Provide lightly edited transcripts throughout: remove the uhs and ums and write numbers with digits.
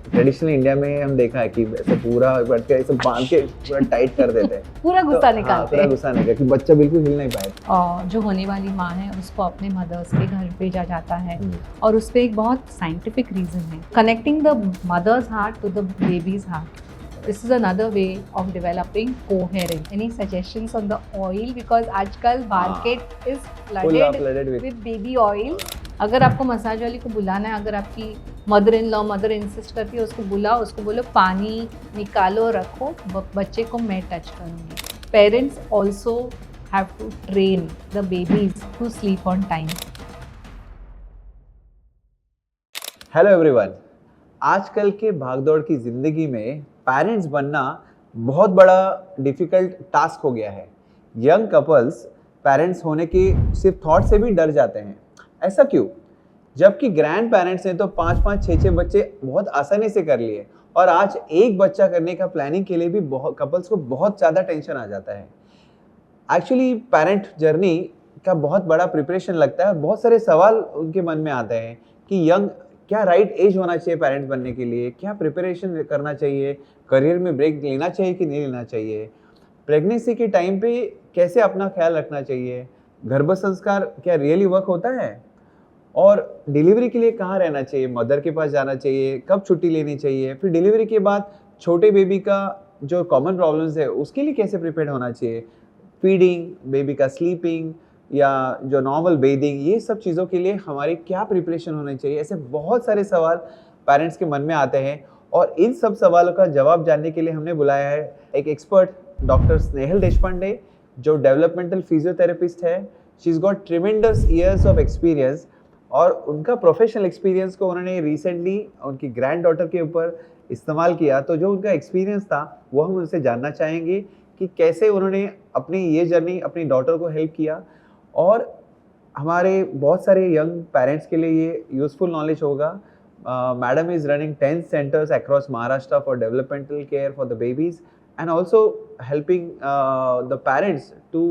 Traditional India में हम देखा है कि ऐसे पूरा बैठ के ऐसे बांध के पूरा टाइट कर देते हैं पूरा गुस्सा हाँ, निकालते पूरा हैं। गुस्सा निकल कि बच्चा बिल्कुल हिल नहीं पाए। और जो होने वाली माँ है उसको अपने मदर्स के घर भेजा जाता है हम्म, और उस पर एक बहुत साइंटिफिक रीजन है, connecting the mother's heart to the baby's heart. This is another way of developing coherence. Any suggestions on the oil? Because आजकल market is flooded with baby oil. अगर आपको मसाज वाली को बुलाना है, अगर आपकी mother in law mother insist करती है उसको बुलाओ, उसको बोलो पानी निकालो रखो, बच्चे को मैं टच करूँगी. Parents also have to train the babies to sleep on time. Hello everyone, आजकल के भागदौड़ की ज़िंदगी में पेरेंट्स बनना बहुत बड़ा डिफ़िकल्ट टास्क हो गया है। यंग कपल्स पेरेंट्स होने के सिर्फ थॉट से भी डर जाते हैं। ऐसा क्यों? जबकि ग्रैंड पेरेंट्स ने तो 5-5, 6-6 बच्चे बहुत आसानी से कर लिए और आज एक बच्चा करने का प्लानिंग के लिए भी कपल्स को बहुत ज़्यादा टेंशन आ जाता है। एक्चुअली पेरेंट जर्नी का बहुत बड़ा प्रिपरेशन लगता है। बहुत सारे सवाल उनके मन में आते हैं कि क्या राइट एज होना चाहिए पेरेंट्स बनने के लिए, क्या प्रिपरेशन करना चाहिए, करियर में ब्रेक लेना चाहिए कि नहीं लेना चाहिए, प्रेगनेंसी के टाइम पे कैसे अपना ख्याल रखना चाहिए, गर्भ संस्कार क्या रियली वर्क होता है, और डिलीवरी के लिए कहाँ रहना चाहिए, मदर के पास जाना चाहिए, कब छुट्टी लेनी चाहिए, फिर डिलीवरी के बाद छोटे बेबी का जो कॉमन प्रॉब्लम्स है उसके लिए कैसे प्रिपेयर होना चाहिए, फीडिंग, बेबी का स्लीपिंग या जो नॉर्मल बेदिंग, ये सब चीज़ों के लिए हमारी क्या प्रिपरेशन होनी चाहिए। ऐसे बहुत सारे सवाल पेरेंट्स के मन में आते हैं और इन सब सवालों का जवाब जानने के लिए हमने बुलाया है एक एक्सपर्ट, डॉक्टर स्नेहल देशपांडे, जो डेवलपमेंटल फिजियोथेरेपिस्ट है। She is got tremendous years of experience और उनका प्रोफेशनल एक्सपीरियंस को उन्होंने रिसेंटली उनकी ग्रैंड डॉटर के ऊपर इस्तेमाल किया। तो जो उनका एक्सपीरियंस था वो हम उनसे जानना चाहेंगे कि कैसे उन्होंने अपनी ये जर्नी अपनी डॉटर को हेल्प किया, और हमारे बहुत सारे यंग पेरेंट्स के लिए ये यूज़फुल नॉलेज होगा। Madam is running 10 centres across Maharashtra for developmental care for the babies and also helping the parents to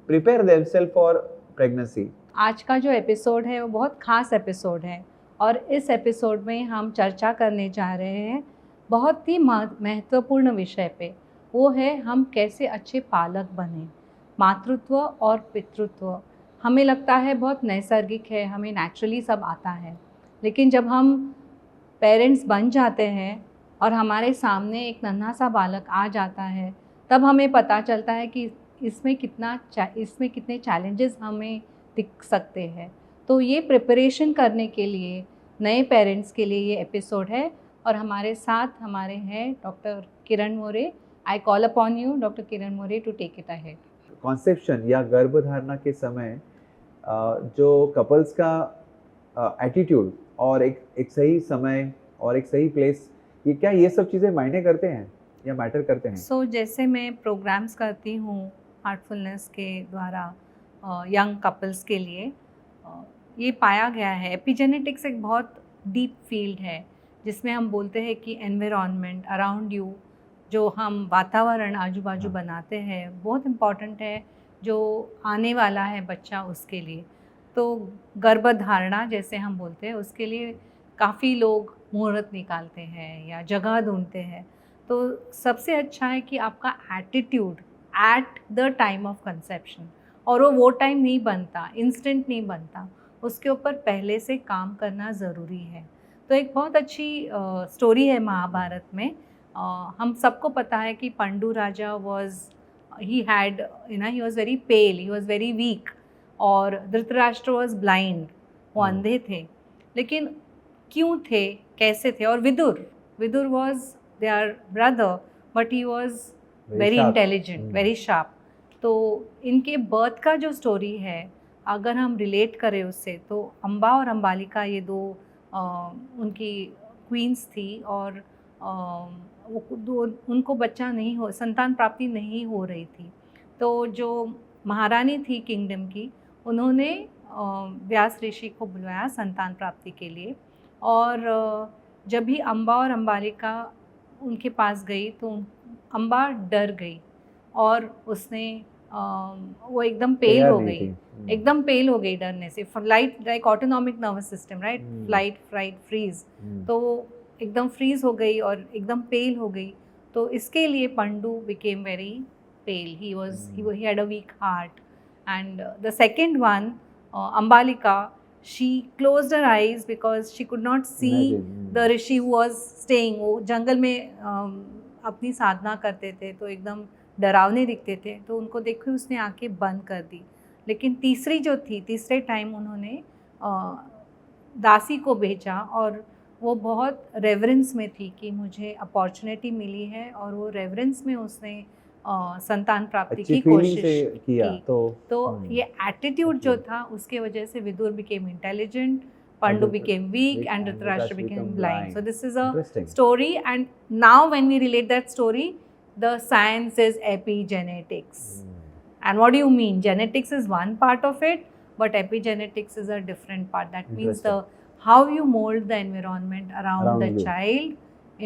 prepare themselves for pregnancy. आज का जो एपिसोड है वो बहुत ख़ास एपिसोड है और इस एपिसोड में हम चर्चा करने जा रहे हैं बहुत ही महत्वपूर्ण विषय पे। वो है हम कैसे अच्छे पालक बने। मातृत्व और पितृत्व हमें लगता है बहुत नैसर्गिक है, हमें नेचुरली सब आता है, लेकिन जब हम पेरेंट्स बन जाते हैं और हमारे सामने एक नन्हा सा बालक आ जाता है तब हमें पता चलता है कि इसमें कितने चैलेंजेस हमें दिख सकते हैं। तो ये प्रिपरेशन करने के लिए नए पेरेंट्स के लिए ये एपिसोड है और हमारे साथ हमारे हैं doctor Kiran More. I call upon you doctor Kiran More to take it ahead. Conception या गर्भधारणा के समय जो कपल्स का एटीट्यूड और एक सही समय और एक सही प्लेस, ये सब चीज़ें मायने करते हैं या मैटर करते हैं? सो जैसे मैं प्रोग्राम्स करती हूँ हार्टफुलनेस के द्वारा यंग कपल्स के लिए, ये पाया गया है एपिजेनेटिक्स एक बहुत डीप फील्ड है जिसमें हम बोलते हैं कि एनवायरनमेंट अराउंड यू, जो हम वातावरण आजू बाजू बनाते हैं, बहुत इम्पॉर्टेंट है जो आने वाला है बच्चा उसके लिए। तो गर्भधारणा जैसे हम बोलते हैं उसके लिए काफ़ी लोग मुहूर्त निकालते हैं या जगह ढूंढते हैं। तो सबसे अच्छा है कि आपका attitude at the time of conception, और वो टाइम नहीं बनता, इंस्टेंट नहीं बनता, उसके ऊपर पहले से काम करना ज़रूरी है। तो एक बहुत अच्छी स्टोरी है महाभारत में। हम सबको पता है कि Pandu raja he was very pale, he was very weak, और धृतराष्ट्र वॉज ब्लाइंड, वो अंधे थे। लेकिन क्यों थे, कैसे थे? और Vidur was their brother but he was very intelligent, very sharp. तो इनके बर्थ का जो स्टोरी है अगर हम रिलेट करें उससे, तो अम्बा और अम्बालिका ये दो उनकी क्वींस थी और उनको संतान प्राप्ति नहीं हो रही थी। तो जो महारानी थी किंगडम की, उन्होंने व्यास ऋषि को बुलाया संतान प्राप्ति के लिए, और जब भी अम्बा और अम्बालिका उनके पास गई तो अम्बा डर गई और उसने वो एकदम पेल हो गई, एकदम पेल हो गई डरने से। Flight like autonomic nervous system, right, flight fright freeze. तो एकदम फ्रीज हो गई और एकदम पेल हो गई, तो इसके लिए Pandu became very pail, he had a weak heart. And the second one, Ambalika, she closed her eyes because she could not see Imagine. the rishi who was staying. वो जंगल में अपनी साधना करते थे तो एकदम डरावने दिखते थे, तो उनको देख के उसने आंखें बंद कर दी। लेकिन तीसरी जो थी, तीसरे टाइम उन्होंने दासी को भेजा और वो बहुत रेवरेंस में थी कि मुझे अपॉर्चुनिटी मिली है, और वो रेवरेंस में उसने संतान प्राप्ति अच्छी की फीलिंग कोशिश से किया की। तो ये एटीट्यूड जो okay. था उसके वजह से Vidur became intelligent, Pandu became weak, and Dhritarashtra became blind. So this is a Interesting. story, and now when we relate that story, the science is epigenetics. And what do you mean? Genetics is one part of it, but epigenetics is a different part. That means the how you mold the environment around the you. child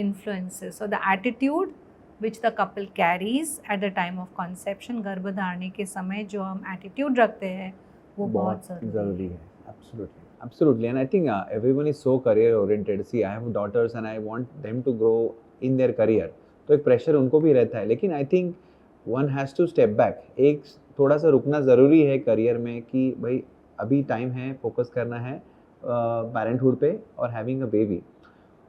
influences. So the attitude which the couple carries at the time of conception, गर्भधारणे के समय जो हम attitude रखते हैं वो बहुत ज़रूरी है. Absolutely, and I think everyone is so career oriented. See, I have daughters and I want them to grow in their career. तो एक प्रेशर उनको भी रहता है, लेकिन I think one has to step back, एक थोड़ा सा रुकना ज़रूरी है करियर में कि भाई अभी टाइम है, फोकस करना है पेरेंटहुड पे और हैविंग अ बेबी,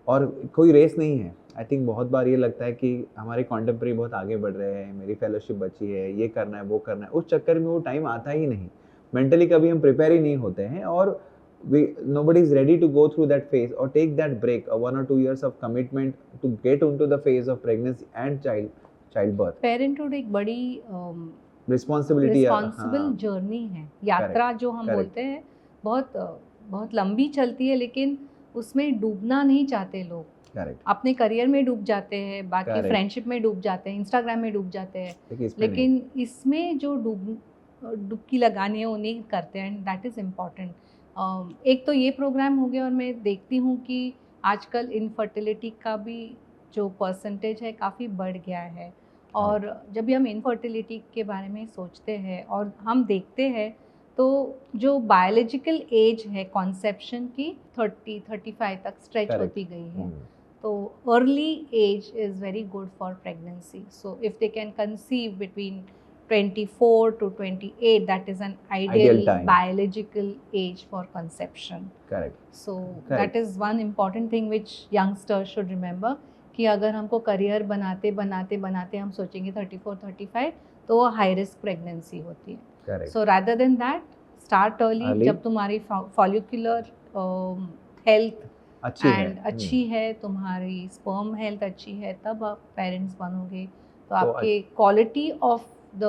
और कोई रेस नहीं है. आई थिंक बहुत बार ये लगता है कि हमारे कॉन्टेम्प्रेरी बहुत आगे बढ़ रहे हैं, मेरी फेलोशिप बची है, ये करना है वो करना है, उस चक्कर में वो टाइम आता ही नहीं, मेंटली कभी हम प्रिपेयर ही नहीं होते हैं, और nobody is ready to go through that phase or take that break, 1 or 2 years of commitment to get into the phase of pregnancy and childbirth. Parenthood एक बड़ी रिस्पॉन्सिबल जर्नी है, यात्रा जो हम बोलते हैं, बहुत लंबी चलती है, लेकिन उसमें डूबना नहीं चाहते लोग. करेक्ट. अपने करियर में डूब जाते हैं, बाकी फ्रेंडशिप में डूब जाते हैं, इंस्टाग्राम में डूब जाते हैं, लेकिन इसमें जो डुबकी लगानी है वो नहीं करते हैं. That is important. एक तो ये प्रोग्राम हो गया, और मैं देखती हूँ कि आजकल इनफर्टिलिटी का भी जो परसेंटेज है काफ़ी बढ़ गया है, और जब भी हम इनफर्टिलिटी के बारे में सोचते हैं और हम देखते हैं, तो जो बायोलॉजिकल एज है कॉन्सेप्शन की 30-35 तक स्ट्रेच होती गई है. तो early age is very good for pregnancy. So if they can conceive between 24 to 28, that is an ideal biological age for conception. Correct. So that is one important thing which youngsters should remember, कि अगर हमको career बनाते बनाते बनाते हम सोचेंगे 34-35, तो वो हाई रिस्क प्रेगनेंसी होती है. Correct. So rather than that, start early. जब तुम्हारी follicular health अच्छी है, तुम्हारी sperm health अच्छी है, तब आप पेरेंट्स बनोगे, तो आपके quality of the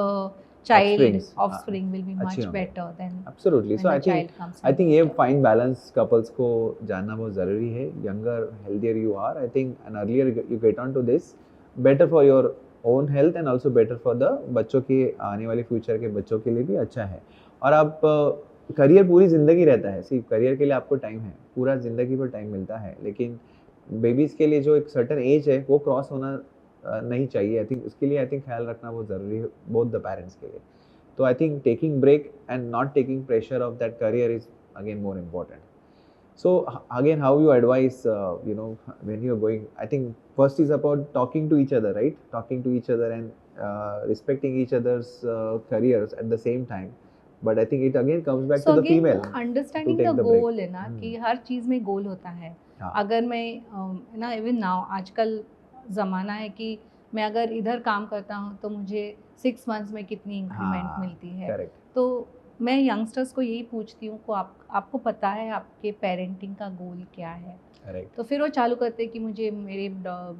offspring will be much better than absolutely. So I think ये fine balance couples को जानना बहुत ज़रूरी है. Younger, healthier you are, I think, and earlier you get on to this, better for your own health and also better for the बच्चों के आने वाले फ्यूचर के बच्चों के लिए भी अच्छा है. और आप करियर पूरी ज़िंदगी रहता है. सिर्फ करियर के लिए आपको टाइम है, पूरा ज़िंदगी पर टाइम मिलता है, लेकिन बेबीज़ के लिए जो एक सर्टन एज है वो क्रॉस होना नहीं चाहिए. आई थिंक उसके लिए ख्याल रखना बहुत ज़रूरी है बोथ द पेरेंट्स के लिए. तो I think taking break and not taking pressure of that career is again more important. So again, how you advise, when you're going, I think first is about talking to each other, right? Talking to each other and respecting each other's careers at the same time. But I think it again comes back to the female. Understanding the goal है ना, कि हर चीज़ में गोल होता है. अगर मैं ना even now आजकल ज़माना है कि मैं अगर इधर काम करता हूँ तो मुझे 6 मंथ्स में कितनी इंक्रीमेंट मिलती है. Correct. तो मैं यंगस्टर्स को यही पूछती हूँ को आपको पता है आपके पेरेंटिंग का गोल क्या है. Correct. तो फिर वो चालू करते हैं कि मुझे मेरे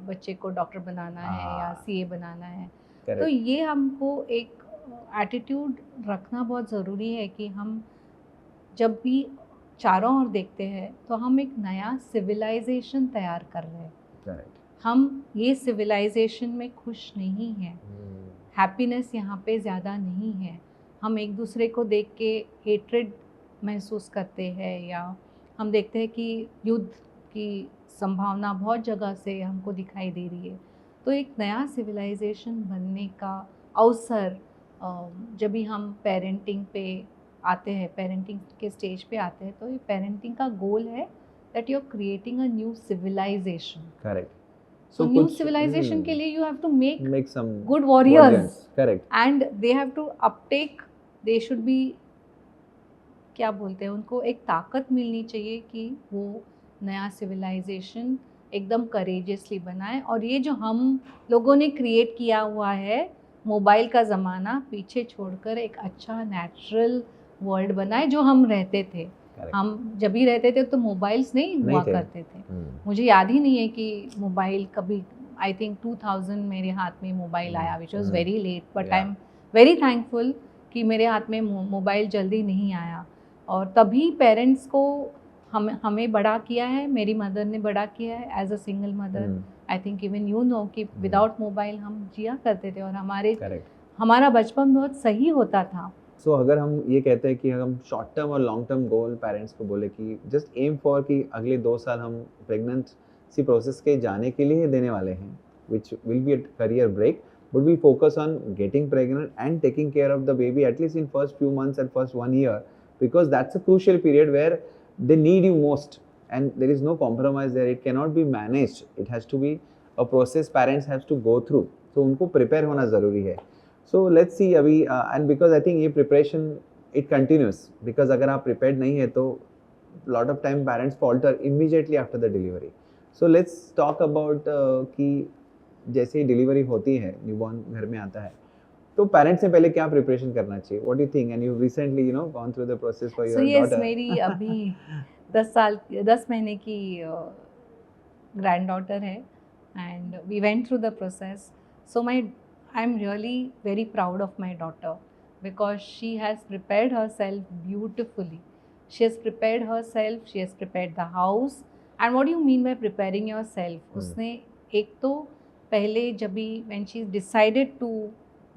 बच्चे को डॉक्टर बनाना है या CA बनाना है. Correct. तो ये हमको एक एटीट्यूड रखना बहुत ज़रूरी है कि हम जब भी चारों ओर देखते हैं तो हम एक नया सिविलाइजेशन तैयार कर रहे हैं. Correct. हम ये सिविलाइजेशन में खुश नहीं हैं. हैप्पीनेस यहाँ पे ज़्यादा नहीं है. हम एक दूसरे को देख के हेट्रेड महसूस करते हैं, या हम देखते हैं कि युद्ध की संभावना बहुत जगह से हमको दिखाई दे रही है. तो एक नया सिविलाइजेशन बनने का अवसर जब भी हम पेरेंटिंग पे आते हैं, पेरेंटिंग के स्टेज पे आते हैं, तो ये पेरेंटिंग का गोल है that you're creating a new civilization. Correct. So new कुछ civilization के लिए you have to make some good warriors. warriors. Correct. And they have to uptake, they should be, क्या बोलते हैं, उनको एक ताकत मिलनी चाहिए कि वो नया सिविलाइजेशन एकदम करेजियसली बनाए. और ये जो हम लोगों ने क्रिएट किया हुआ है मोबाइल का ज़माना पीछे छोड़कर एक अच्छा नेचुरल वर्ल्ड बनाए जो हम रहते थे. Correct. हम जब भी रहते थे तो मोबाइल्स नहीं हुआ थे. करते थे. मुझे याद ही नहीं है कि मोबाइल कभी, आई थिंक 2000 मेरे हाथ में मोबाइल आया, which was very late, but I am very thankful कि मेरे हाथ में मोबाइल जल्दी नहीं आया. और तभी पेरेंट्स को हमें बड़ा किया है, मेरी मदर ने बड़ा किया है as a single mother. I think even you know कि विदाउट मोबाइल हम जिया करते थे और हमारा बचपन बहुत सही होता था. सो अगर हम ये कहते हैं कि हम शॉर्ट टर्म और लॉन्ग टर्म गोल पेरेंट्स को बोले कि जस्ट एम फॉर कि अगले 2 साल हम प्रेगनेंसी प्रोसेस के जाने के लिए देने वाले हैं, which will be a career break, but we focus on getting pregnant and taking care of the baby at least in first few months and first 1 year, because that's a crucial period where they need you most and there is no compromise there. It cannot be managed. It has to be a process parents have to go through. So उनको prepare होना ज़रूरी है. So let's see अभी and because I think ये preparation it continues, because अगर आप prepared नहीं है तो lot of time parents falter immediately after the delivery. So let's talk about कि जैसे ही डिलीवरी होती है, न्यूबॉर्न घर में आता है, तो पेरेंट्स से पहले क्या प्रिपरेशन करना चाहिए? What do you think? And you recently gone through the process for your daughter. Yes, मेरी अभी 10 महीने की ग्रैंड डॉटर है and we went through the process. So I am really very proud of my daughter because she has prepared herself beautifully. She has prepared herself, she has prepared the house. And what you mean by preparing yourself? उसने एक तो पहले जब भी when she decided to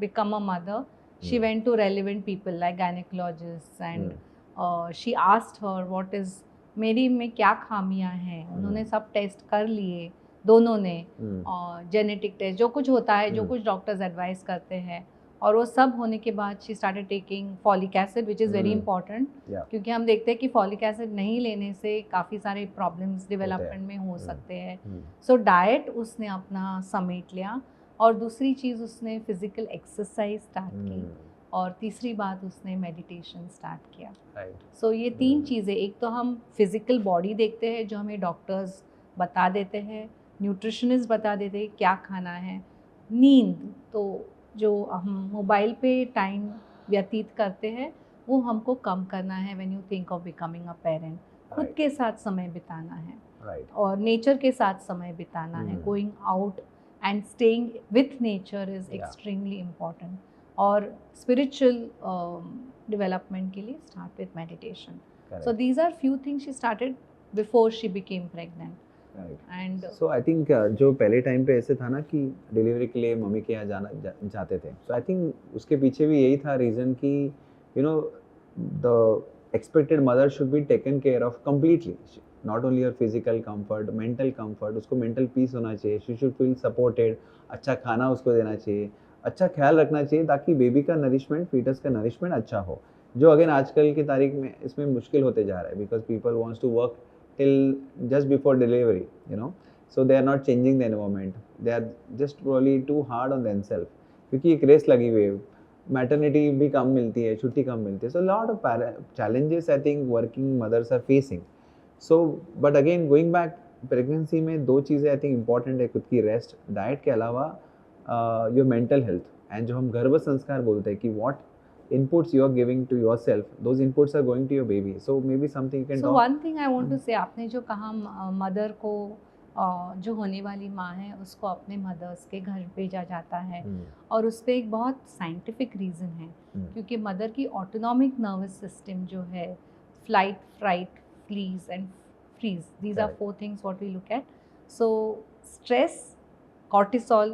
become a mother, she went to relevant people like gynecologists and she asked her what is मेरी में क्या खामियां हैं. उन्होंने सब टेस्ट कर लिए दोनों ने, और जेनेटिक टेस्ट जो कुछ होता है, जो कुछ डॉक्टर्स एडवाइस करते हैं, और वो सब होने के बाद she started taking folic acid which is very important. क्योंकि हम देखते हैं कि फॉलिक एसिड नहीं लेने से काफ़ी सारे प्रॉब्लम्स डेवलपमेंट में हो सकते हैं. सो डाइट उसने अपना समेट लिया. और दूसरी चीज़ उसने फिज़िकल एक्सरसाइज स्टार्ट की. और तीसरी बात उसने मेडिटेशन स्टार्ट किया. सो ये 3 चीज़ें, एक तो हम फिज़िकल बॉडी देखते हैं जो हमें डॉक्टर्स बता देते हैं, न्यूट्रिशनिस्ट बता देते हैं क्या खाना है. नींद, तो जो हम मोबाइल पे टाइम व्यतीत करते हैं वो हमको कम करना है. When you think of becoming a parent, खुद के साथ समय बिताना है और नेचर के साथ समय बिताना है. Going out and staying with nature is extremely important. और spiritual development के लिए start with meditation. Correct. So these are few things she started before she became pregnant. Right. And so I think जो पहले time पे ऐसे था ना कि डिलीवरी के लिए मम्मी के यहाँ जाते थे. So I think उसके पीछे भी यही था रीज़न कि the expected mother should be taken care of completely. Not only your physical comfort, mental comfort, उसको मेंटल पीस होना चाहिए. She should feel supported. अच्छा खाना उसको देना चाहिए, अच्छा ख्याल रखना चाहिए ताकि बेबी का नरिशमेंट, फीटस का नरिशमेंट अच्छा हो. जो अगेन आजकल की तारीख में इसमें मुश्किल होते जा रहा है because people wants to work till just before delivery, so they are not changing the environment. They are just really too hard on themselves क्योंकि एक रेस लगी हुई है. मैटरनिटी भी कम मिलती है, छुट्टी कम मिलती है. So lot of challenges I think working mothers are facing. So but again going back, pregnancy में 2 चीज़ें आई थिंक इंपॉर्टेंट है. खुद की रेस्ट, डाइट के अलावा योर मेंटल हेल्थ, एंड जो हम गर्भ संस्कार बोलते हैं कि what inputs you are giving to yourself, those inputs are going to your baby. So maybe something can. So one thing I want to say, आपने जो कहा मदर को, जो होने वाली माँ है उसको अपने मदर्स के घर भेजा जाता है, और उस पर एक बहुत साइंटिफिक रीज़न है. क्योंकि मदर की ऑटोनॉमिक नर्वस सिस्टम जो है, flight, fright, flees and freeze, these are 4 things what we look at. So stress, cortisol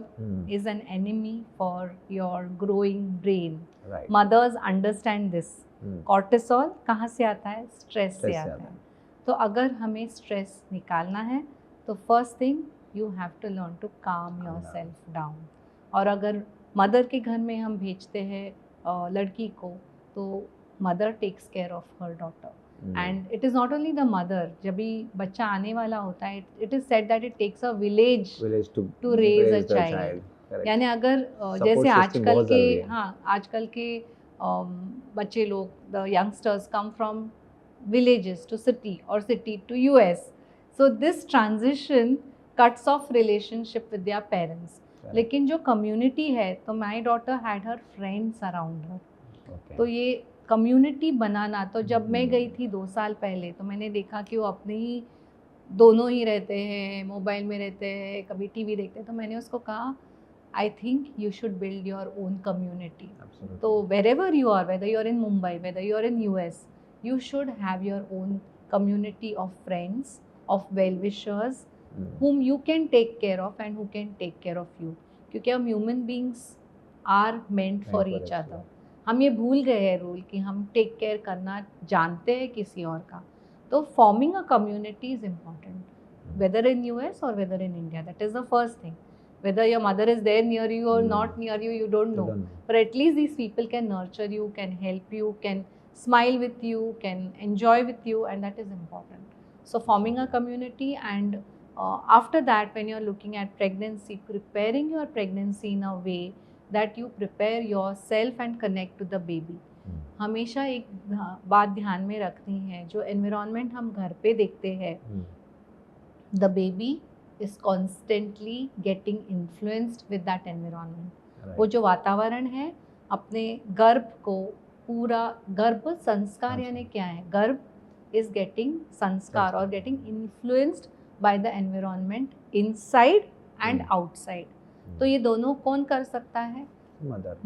is an enemy for your growing brain. Right. Mothers understand this. cortisol कहाँ से आता है? Stress से आता है. तो अगर हमें स्ट्रेस निकालना है तो first thing you have to learn to calm yourself down. और अगर मदर के घर में हम भेजते हैं लड़की को, तो mother takes care of her daughter. And it is not only the mother, जब भी बच्चा आने वाला होता है, it is said that it takes a village village to raise a the child. Correct. यानी अगर Support जैसे system आजकल बहुत के, जरूरी है। हाँ आजकल के बच्चे लोग, the youngsters come from villages to city or city to US. So this transition cuts off relationship with their parents. Correct. लेकिन जो community है, तो my daughter had her friends around her. Okay. तो ये कम्युनिटी बनाना, तो जब मैं गई हम्म। थी 2 साल पहले, तो मैंने देखा कि वो अपने ही दोनों ही रहते हैं, मोबाइल में रहते हैं, कभी टीवी देखते हैं। तो मैंने उसको कहा, I think you should build your own community. Absolutely. तो wherever you are, whether you are in Mumbai, whether you are in US, you should have your own community of friends, of well-wishers, whom you can take care of and who can take care of you. क्योंकि हम human beings are meant for each other. हम ये भूल गए हैं rule कि हम take care करना जानते हैं किसी और का। तो forming a community is important, whether in US or whether in India. That is the first thing. Whether your mother is there near you or not near you, you don't know. But at least these people can nurture you, can help you, can smile with you, can enjoy with you, and that is important. So forming a community, and after that, when you're looking at pregnancy, preparing your pregnancy in a way that you prepare yourself and connect to the baby. हमेशा एक बात ध्यान में रखनी है, जो environment हम घर पे देखते हैं, the baby is constantly getting influenced with that environment. Right. वो जो वातावरण है, अपने गर्भ को पूरा, गर्भ संस्कार यानी क्या है, गर्भ is getting संस्कार और getting influenced by the environment inside and outside. तो ये दोनों कौन कर सकता है?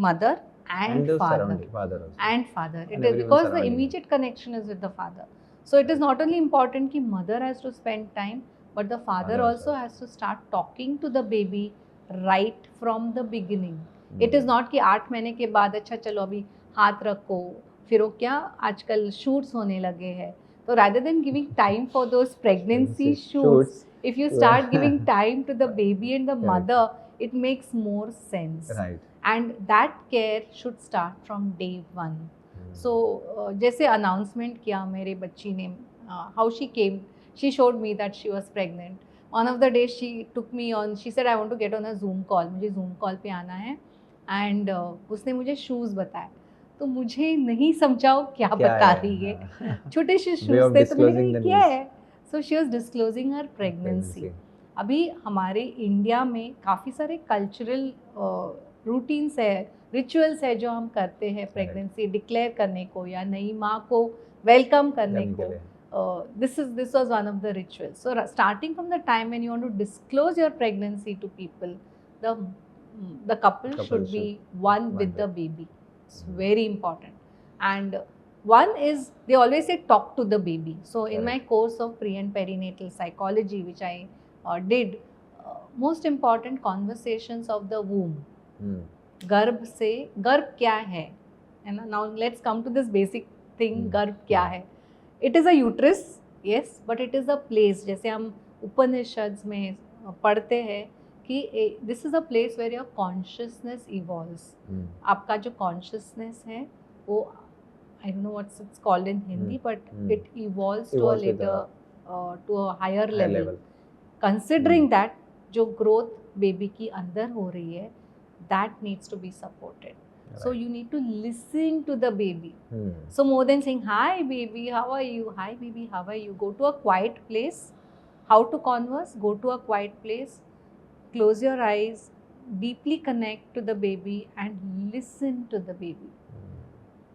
Mother and father. And father. It is because the immediate connection is with the father. So it is not only important कि mother has to spend time, but the father also has to start talking to the baby right from the beginning. It is not कि 8 महीने के बाद अच्छा चलो अभी हाथ रखो, फिर वो क्या आजकल shoots होने लगे हैं, तो rather than giving time for those pregnancy shoots, if you start giving time to the baby and the mother, it makes more sense. Right. And that care should start from day one. So जैसे announcement किया मेरे बच्ची ने, how she came, she showed me that she was pregnant. One of the days she took me on, she said I want to get on a Zoom call, मुझे Zoom call पे आना है, and उसने मुझे shoes बताए, तो मुझे नहीं समझा वो क्या बता रही है, छोटे से shoes थे, तो मैंने कहा क्या है, so she was disclosing her pregnancy. अभी हमारे इंडिया में काफ़ी सारे कल्चरल रूटीन्स है, रिचुअल्स है जो हम करते हैं प्रेगनेंसी डिक्लेयर करने को या नई माँ को वेलकम करने को. This was one of the rituals. So starting from the time when you want to disclose your pregnancy to people, the couple should be one with the baby. It's very important. And one is, they always say talk to the baby. So in my course of pre and perinatal psychology, which I did, most important conversations of the womb. गर्भ से, गर्भ क्या है, and now let's come to this basic thing, गर्भ क्या है. It is a uterus, yes, but it is a place. जैसे हम उपनिषद में पढ़ते हैं कि this is a place where your consciousness evolves. आपका जो consciousness है वो, I don't know what it's called in Hindi, but it evolves to a later, to a higher level. Considering that जो growth baby की अंदर हो रही है, that needs to be supported. Right. So you need to listen to the baby. So more than saying, hi baby, how are you? Hi baby, how are you? Go to a quiet place. How to converse? Go to a quiet place. Close your eyes. Deeply connect to the baby and listen to the baby.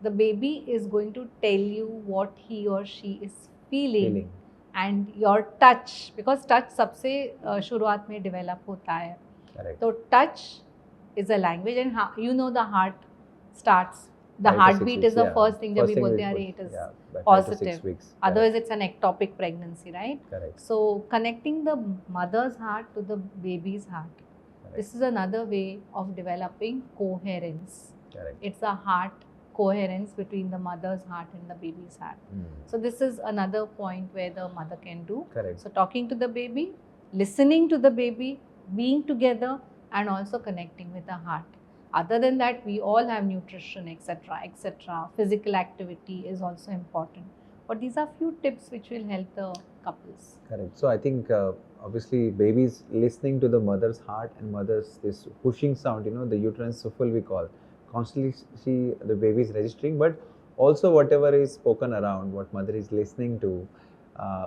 The baby is going to tell you what he or she is feeling. And your touch, because touch सबसे शुरुआत में develop होता है. Correct. So touch is a language, and you know the heart starts, the heartbeat is the first thing जब भी बोलते हैं it is positive, otherwise it's an ectopic pregnancy, right? Correct. So connecting the mother's heart to the baby's heart, this is another way of developing coherence. Correct. It's a heart coherence between the mother's heart and the baby's heart. So this is another point where the mother can do. Correct. So talking to the baby, listening to the baby, being together, and also connecting with the heart. Other than that, we all have nutrition, etc., etc. Physical activity is also important. but these are few tips which will help the couples. Correct. So I think obviously babies listening to the mother's heart and mother's this pushing sound, the uterine shuffle we call, constantly see the baby is registering, but also whatever is spoken around, what mother is listening to,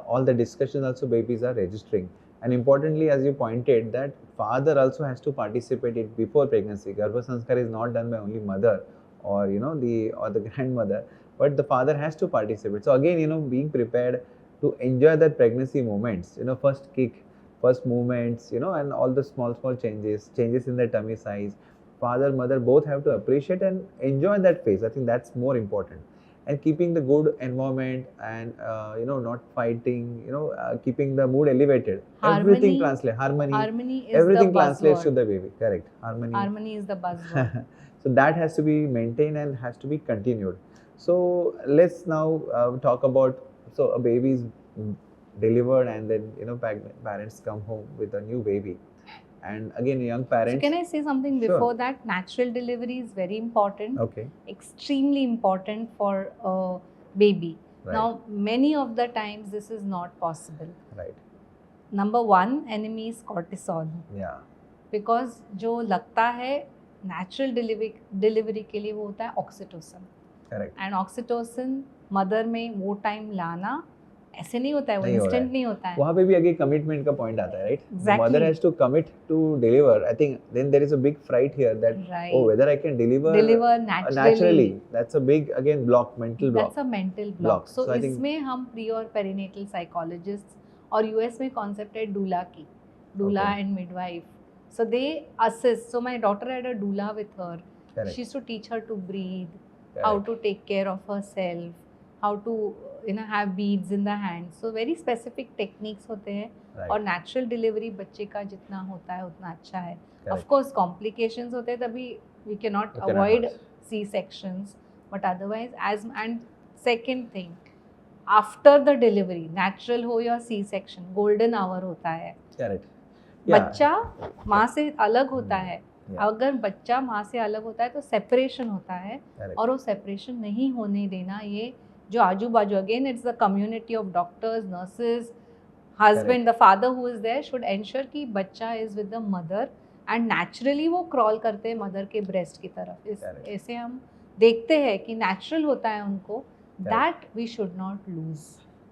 all the discussions also babies are registering. And importantly, as you pointed, that father also has to participate it before pregnancy. Garbha sanskar is not done by only mother or the grandmother, but the father has to participate. So again, being prepared to enjoy that pregnancy moments, first kick, first movements, and all the small changes in the tummy size. Father, mother both have to appreciate and enjoy that phase. I think that's more important. And keeping the good environment and not fighting, keeping the mood elevated. Everything translates harmony. Harmony is Everything the translates to buzzword. the baby. Correct. Harmony. Harmony is the buzzword. So that has to be maintained and has to be continued. So let's now talk about, so a baby is delivered and then parents come home with a new baby, and again young parents. So can I say something Sure. before that? Natural delivery is very important. Okay. Extremely important for a baby. Right. Now, many of the times this is not possible. Right. Number one enemy is cortisol. Yeah. Because जो लगता है natural delivery के लिए वो होता है oxytocin. Correct. And oxytocin mother में वो टाइम लाना ऐसे नहीं होता है, वो नहीं हो रहा इंस्टेंट है। नहीं होता है। वहाँ पे भी आगे कमिटमेंट का पॉइंट आता है, right? Exactly. Mother has to commit to deliver. I think then there is a big fright here that Right. oh, whether I can deliver naturally. That's a big again block, mental block. That's a mental block. So I think इसमें हम pre और perinatal psychologist और US में concept है डूला की, डूला Okay. And midwife. So they assist. So my daughter had a doula with her. Correct. She used to teach her to breathe, Correct. how to take care of herself, how to have beads in the hand. So very specific techniques होते हैं. Right. और natural delivery बच्चे का जितना होता है उतना अच्छा है. Correct. ऑफ कोर्स कॉम्प्लिकेशंस होते हैं तभी we can not You cannot avoid avoid. C sections, but otherwise age and second thing after the delivery natural हो या सी सेक्शन गोल्डन आवर होता है. Correct. बच्चा माँ से अलग होता है. Yeah. अगर बच्चा माँ से अलग होता है तो सेपरेशन होता है. Correct. और वो सेपरेशन नहीं होने देना. ये जो आजू बाजू again it's the community of doctors, nurses, husband, the father who is there should ensure कि बच्चा is with the mother and naturally वो क्रॉल करते हैं मदर के ब्रेस्ट की तरफ. Correct. ऐसे हम देखते हैं कि नेचुरल होता है उनको. That we should not lose.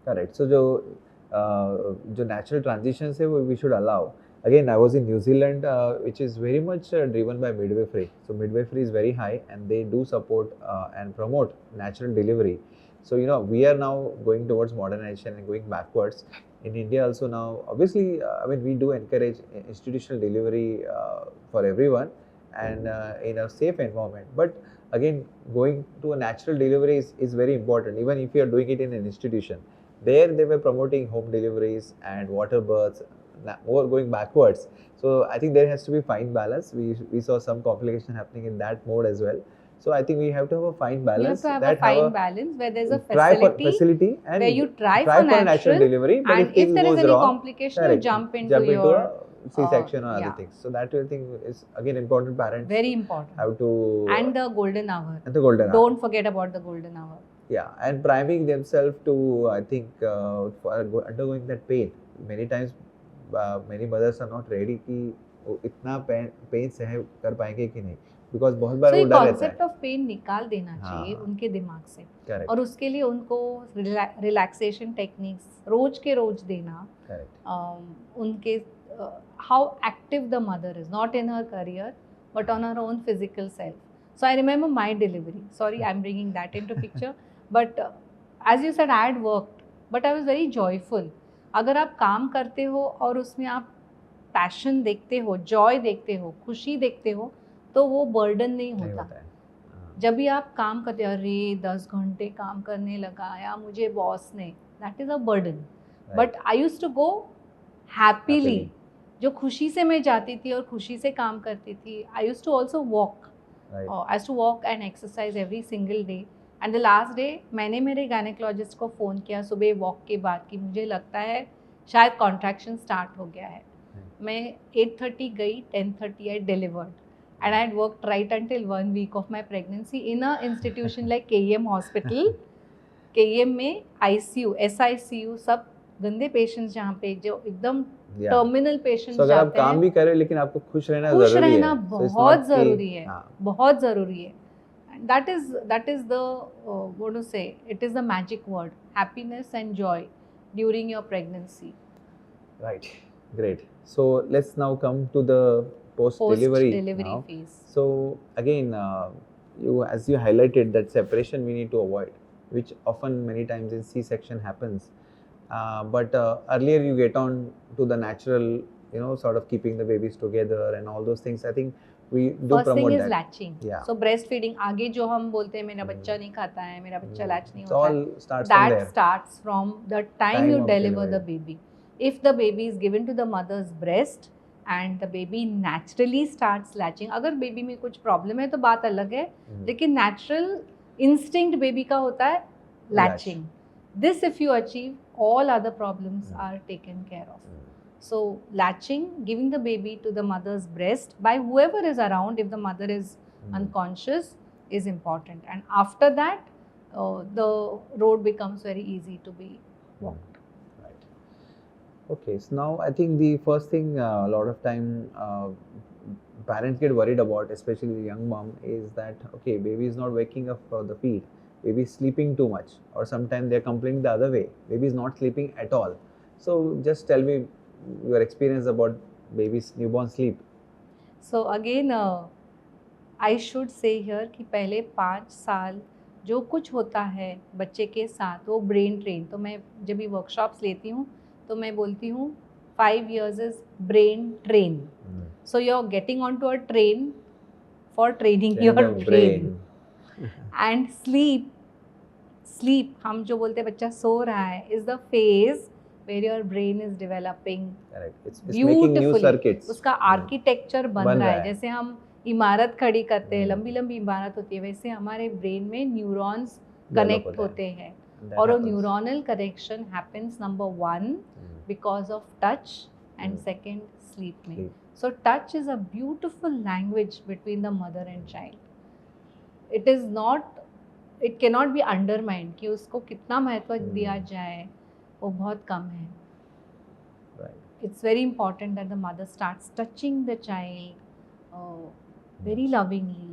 Correct. So जो नेचुरल ट्रांजिशंस है वो we should allow. Again, I was in New Zealand, which is very much driven by midwifery. So midwifery is very high, and they do support and promote natural delivery. So we are now going towards modernization and going backwards. In India also now, obviously, I mean we do encourage institutional delivery for everyone, and in a safe environment. But again, going to a natural delivery is very important. Even if you are doing it in an institution, there they were promoting home deliveries and water births. More going backwards. So I think there has to be fine balance. We saw some complication happening in that mode as well. So I think we have to have a fine You have balance. to have a fine balance where there's a try for facility facility and where you try for natural natural delivery. But and if things there is goes any wrong, complication, you correct, jump into a your C-section or other yeah. things. So that I think is again important. Parents very important. have to And the golden hour. and the golden hour. Don't forget about the golden hour. Yeah, and priming themselves to I think for undergoing that pain. Many times many mothers are not ready कि वो इतना pen सह कर पाएंगे कि नहीं, because बहुत बार So वो ये डर रहता कॉन्सेप्ट है. ऑफ पेन निकाल देना चाहिए हाँ. उनके दिमाग से. करेक्ट. और उसके लिए उनको रिलैक्सेशन टेक्निक्स रोज के रोज देना. करेक्ट. उनके how active the mother is not in her career but on her own physical self. So I remember my delivery. Sorry I am bringing that into picture. But as you said I had worked but I was very joyful. अगर आप काम करते हो और उसमें आप passion देखते हो, जॉय देखते हो, खुशी देखते हो, तो वो बर्डन नहीं नहीं होता. होता है. हाँ. जब भी आप काम करते हो, अरे 10 घंटे काम करने लगाया मुझे बॉस ने, that is a burden. But I use to go happily. जो खुशी से मैं जाती थी और खुशी से काम करती थी. I use to also walk. Right. I use to walk and exercise every single day. And the last day मैंने मेरे गायनेकोलॉजिस्ट को फ़ोन किया सुबह वॉक के बाद कि मुझे लगता है शायद कॉन्ट्रैक्शन स्टार्ट हो गया है. मैं 8:30 गई, 10:30 आई delivered and I had worked right until 1 week of my pregnancy in a institution like KEM Hospital. KEM में आईसीयू, एसआईसीयू सब गंदे पेशेंट्स जहाँ पे जो एकदम Yeah. टर्मिनल पेशेंट्स So अगर आप जाते काम हैं, भी करें लेकिन आपको खुश रहना खुश जरूरी है. रहना So it's बहुत not कि- ज़रूरी है, हाँ. बहुत ज़रूरी है. That is the what to say, it is the magic word, happiness and joy during your pregnancy. Right. Great. So let's now come to the post-delivery now. phase. So again, as you highlighted that separation we need to avoid, which often many times in C-section happens. But earlier you get on to the natural, sort of keeping the babies together and all those things. I think we do First thing promote is that. latching. Yeah. So breastfeeding, आगे जो हम बोलते हैं मेरा बच्चा नहीं खाता है, मेरा बच्चा लैच नहीं It होता all है, starts from that there. starts from the time Time you of deliver the delivery. baby. If the baby is given to the mother's breast and the baby naturally starts latching, अगर baby में कुछ problem है तो बात अलग है, लेकिन natural instinct baby का होता है latching. This if you achieve, all other problems are taken care of. So latching, giving the baby to the mother's breast by whoever is around, if the mother is unconscious, is important. And after that, the road becomes very easy to be walked. Right. Okay, so now I think the first thing a lot of time parents get worried about, especially the young mom, is that okay, baby is not waking up for the feed, baby is sleeping too much, or sometimes they're complaining the other way, baby is not sleeping at all. So just tell me your experience about baby's newborn sleep. So again, I should say here कि पहले 5 साल जो कुछ होता है बच्चे के साथ वो ब्रेन ट्रेन, तो मैं जब भी वर्कशॉप्स लेती हूँ तो मैं बोलती हूँ 5 years is brain train. So you're getting onto a train for training your brain. And sleep हम जो बोलते हैं बच्चा सो रहा है is the phase where your brain is developing. Correct. It's making new circuits. उसका आर्किटेक्चर बन रहा है. जैसे हम इमारत खड़ी करते हैं, लंबी लंबी इमारत होती है, वैसे हमारे ब्रेन में न्यूरॉन्स कनेक्ट होते हैं. और वो neuronal connection happens number 1 because of touch and second sleep में. So touch is a beautiful language between the mother and child. It cannot be undermined कि उसको कितना महत्व दिया जाए वो बहुत कम है. It's very important that the mother starts touching the child very lovingly.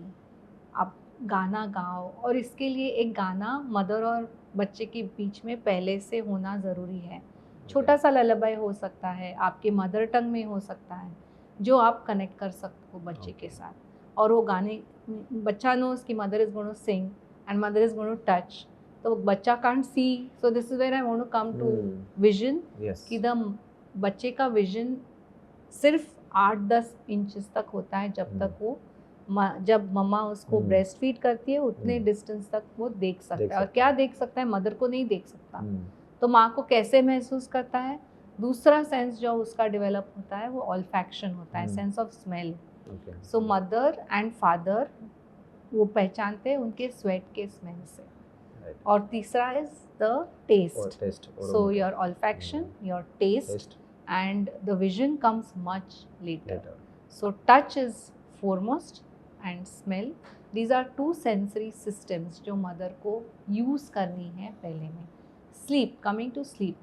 आप गाना गाओ, और इसके लिए एक गाना मदर और बच्चे के बीच में पहले से होना ज़रूरी है. छोटा सा ललाबाई हो सकता है, आपके मदर टंग में हो सकता है, जो आप कनेक्ट कर सकते हो बच्चे के साथ. और वो गाने बच्चा नोज कि mother is going to sing and mother is going to touch, तो बच्चा can't see. So this is where I want to come to vision कि द बच्चे का विजन सिर्फ 8-10 इंचेस तक होता है जब तक वो जब मम्मा उसको ब्रेस्ट फीड करती है उतने डिस्टेंस तक वो देख सकता है. और क्या देख सकता है, मदर को नहीं देख सकता. तो माँ को कैसे महसूस करता है? दूसरा सेंस जो उसका डेवलप होता है वो ऑल्फैक्शन होता है, sense of smell. So mother and father वो पहचानते हैं उनके स्वेट के स्मेल से. और तीसरा is the taste. So your olfaction, your taste and the vision comes much later. So touch is foremost and smell. These are 2 sensory systems जो mother को यूज़ करनी है पहले में. Sleep, coming to sleep,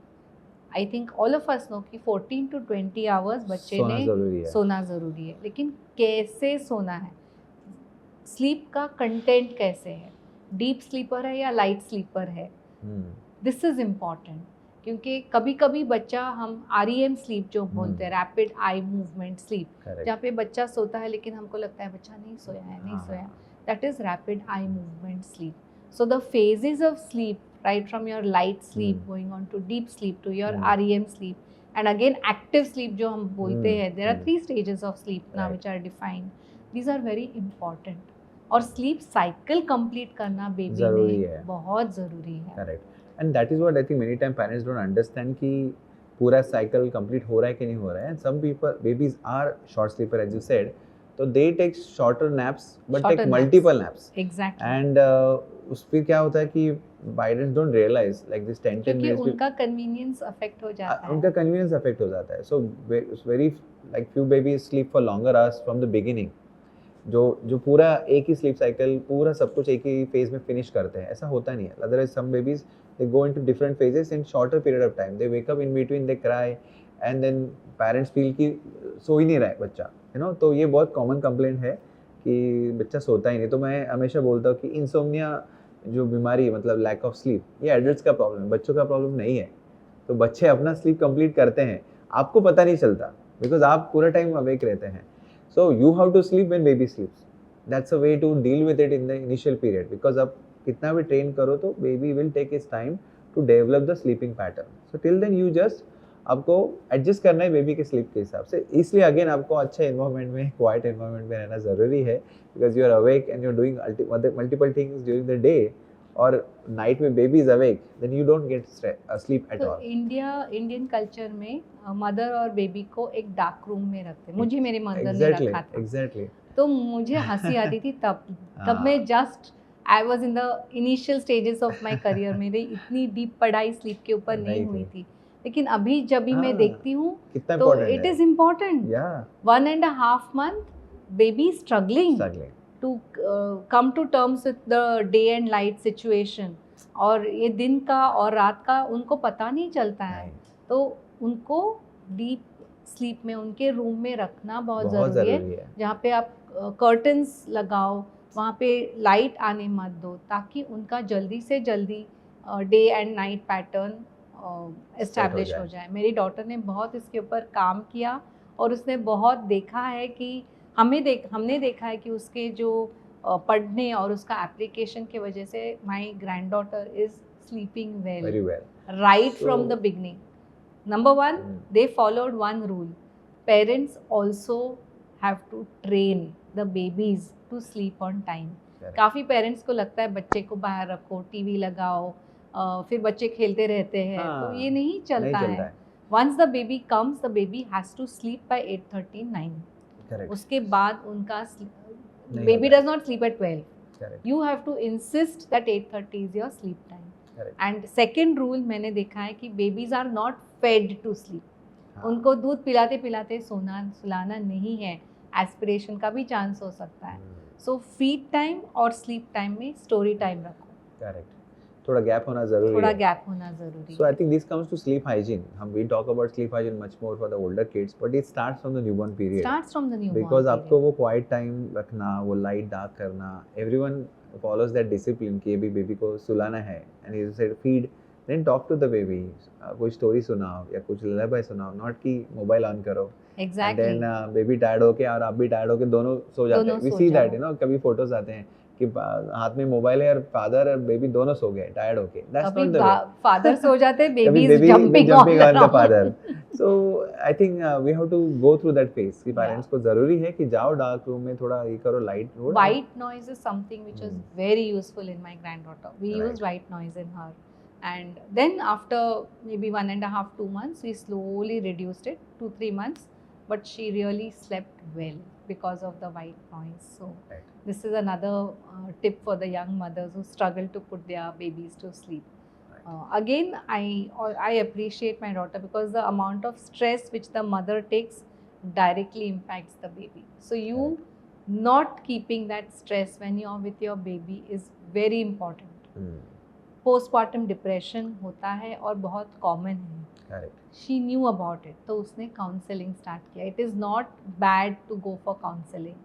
I think all of us know कि 14 to 20 hours बच्चे ने सोना ज़रूरी है. लेकिन कैसे सोना है, स्लीप का कंटेंट कैसे है, डीप स्लीपर है या लाइट स्लीपर है, दिस इज़ इम्पॉर्टेंट. क्योंकि कभी कभी बच्चा हम REM स्लीप जो बोलते हैं, रैपिड आई मूवमेंट स्लीप, जहाँ पे बच्चा सोता है लेकिन हमको लगता है बच्चा नहीं सोया, that is rapid eye movement sleep. So the phases of sleep, right from your light sleep going on to deep sleep to your REM sleep, and again active sleep जो हम बोलते हैं, there are 3 stages of sleep now which are defined. These are very important. और sleep cycle complete करना baby में बहुत ज़रूरी है. Correct. And that is what I think many times parents don't understand कि पूरा cycle complete हो रहा है कि नहीं हो रहा है. And some people, babies are short sleeper as you said, so they take shorter naps but take multiple naps. Exactly. And उस फिर क्या होता है कि parents don't realize like this 10 minutes क्योंकि उनका convenience affect हो जाता है. उनका convenience affect हो जाता है. So very like few babies sleep for longer hours from the beginning. जो पूरा एक ही स्लीप साइकिल पूरा सब कुछ एक ही फेज में फिनिश करते हैं, ऐसा होता नहीं है. Otherwise some babies they go into different phases in shorter period of time. They wake up in between, they cry, and then parents feel कि सो ही नहीं रहा है बच्चा, you know. तो ये बहुत common complaint है कि बच्चा सोता ही नहीं. तो मैं हमेशा बोलता हूँ कि इंसोम्निया जो बीमारी है, मतलब लैक ऑफ स्लीप, ये एडल्ट्स का प्रॉब्लम है, बच्चों का प्रॉब्लम नहीं है. तो बच्चे अपना स्लीप कंप्लीट करते हैं, आपको पता नहीं चलता, बिकॉज आप पूरा टाइम अवेक रहते हैं. So you have to sleep when baby sleeps. That's a way to deal with it in the initial period, because आप कितना भी ट्रेन करो तो baby will take its time to develop the sleeping pattern. So till then you just आपको adjust करना है baby के sleep के हिसाब से. इसलिए अगेन आपको अच्छे एनवायरनमेंट में, क्वाइट एनवायरनमेंट में रहना ज़रूरी है, because you are awake and you are doing multiple things during the day, और नाइट में baby is awake, then you don't get sleep at to all. Indian culture में मदर और baby को एक डार्क रूम में रखते हैं. मुझे मेरे मदर ने एग्जैक्टली रखा था, एग्जैक्टली. तो मुझे हंसी आती थी तब हाँ. मैं just I was in the initial stages of my career. मेरी इतनी डीप पढ़ाई स्लीप के ऊपर नहीं नहीं हुई थी. थी, लेकिन अभी जब भी मैं हाँ, देखती हूँ कितना तो important इट है. Is important. या 1.5 month baby struggling struggling. to come to terms with the day and night situation, और ये दिन का और रात का उनको पता नहीं चलता है. तो उनको डीप स्लीप में उनके रूम में रखना बहुत ज़रूरी है, जहाँ पे आप कर्टन्स लगाओ, वहाँ पे लाइट आने मत दो, ताकि उनका जल्दी से जल्दी day and night pattern establish हो जाए. मेरी डॉटर ने बहुत इसके ऊपर काम किया, और उसने बहुत देखा है कि हमने देखा है कि उसके जो पढ़ने और उसका एप्लीकेशन के वजह से my granddaughter is sleeping very well well. right So- from the beginning. Number one, they followed one rule. Parents also have to train the babies to sleep on time. Correct. काफ़ी parents को लगता है बच्चे को बाहर रखो, TV लगाओ, फिर बच्चे खेलते रहते हैं, हाँ, तो ये नहीं चलता है. है. Once the baby comes, the baby has to sleep by 8:30, 9. Correct. उसके बाद उनका नहीं baby होता. does not sleep at 12. Correct. You have to insist that 8:30 is your sleep time. करेक्ट. एंड सेकेंड रूल मैंने देखा है कि babies are not fed to sleep. हाँ. उनको दूध पिलाते पिलाते सुलाना नहीं है, एस्पिरेशन का भी चांस हो सकता है. सो फीड टाइम और स्लीप टाइम में स्टोरी टाइम रखो. करेक्ट. थोड़ा गैप होना जरूरी थोड़ा है. गैप होना जरूरी So I है. think this comes to sleep hygiene. We talk about sleep hygiene much more for the older kids, but it starts from the newborn period. Starts from the newborn. Because आपको वो quiet time रखना, वो light dark करना, everyone follows that discipline कि अभी baby को सुलाना है, and you said feed, then talk to the baby. कोई स्टोरी सुनाओ या कुछ ललाबाई सुनाओ, नॉट कि मोबाइल ऑन करो. Exactly. And then baby tired होके और आप भी टायर्ड होके दोनों सो जाते हैं. दोनों We सो see जाओ. that, you know, कभी फोटोज आते हैं कि हाथ में मोबाइल है और फादर और बेबी दोनों सो गए टायर्ड होके. That's कभी not the way. Father so जाते, कभी babies baby jumping jumping on the on father. So I think we have to go through that phase कि parents Yeah. को जरूरी है कि जाओ डार्क रूम में, थोड़ा ये करो, लाइट हो. White noise is something which was very useful in my granddaughter. We Right. used white noise in her, and then after maybe 1.5, 2 months, we slowly reduced it, 2-3 months, but she really slept well because of the white noise. So Right. this is another tip for the young mothers who struggle to put their babies to sleep. Right. Again, I appreciate my daughter because the amount of stress which the mother takes directly impacts the baby. So you not keeping that stress when you're with your baby is very important. Postpartum depression होता है और बहुत common है. Correct. She knew about it, तो उसने counseling start किया. It is not bad to go for counseling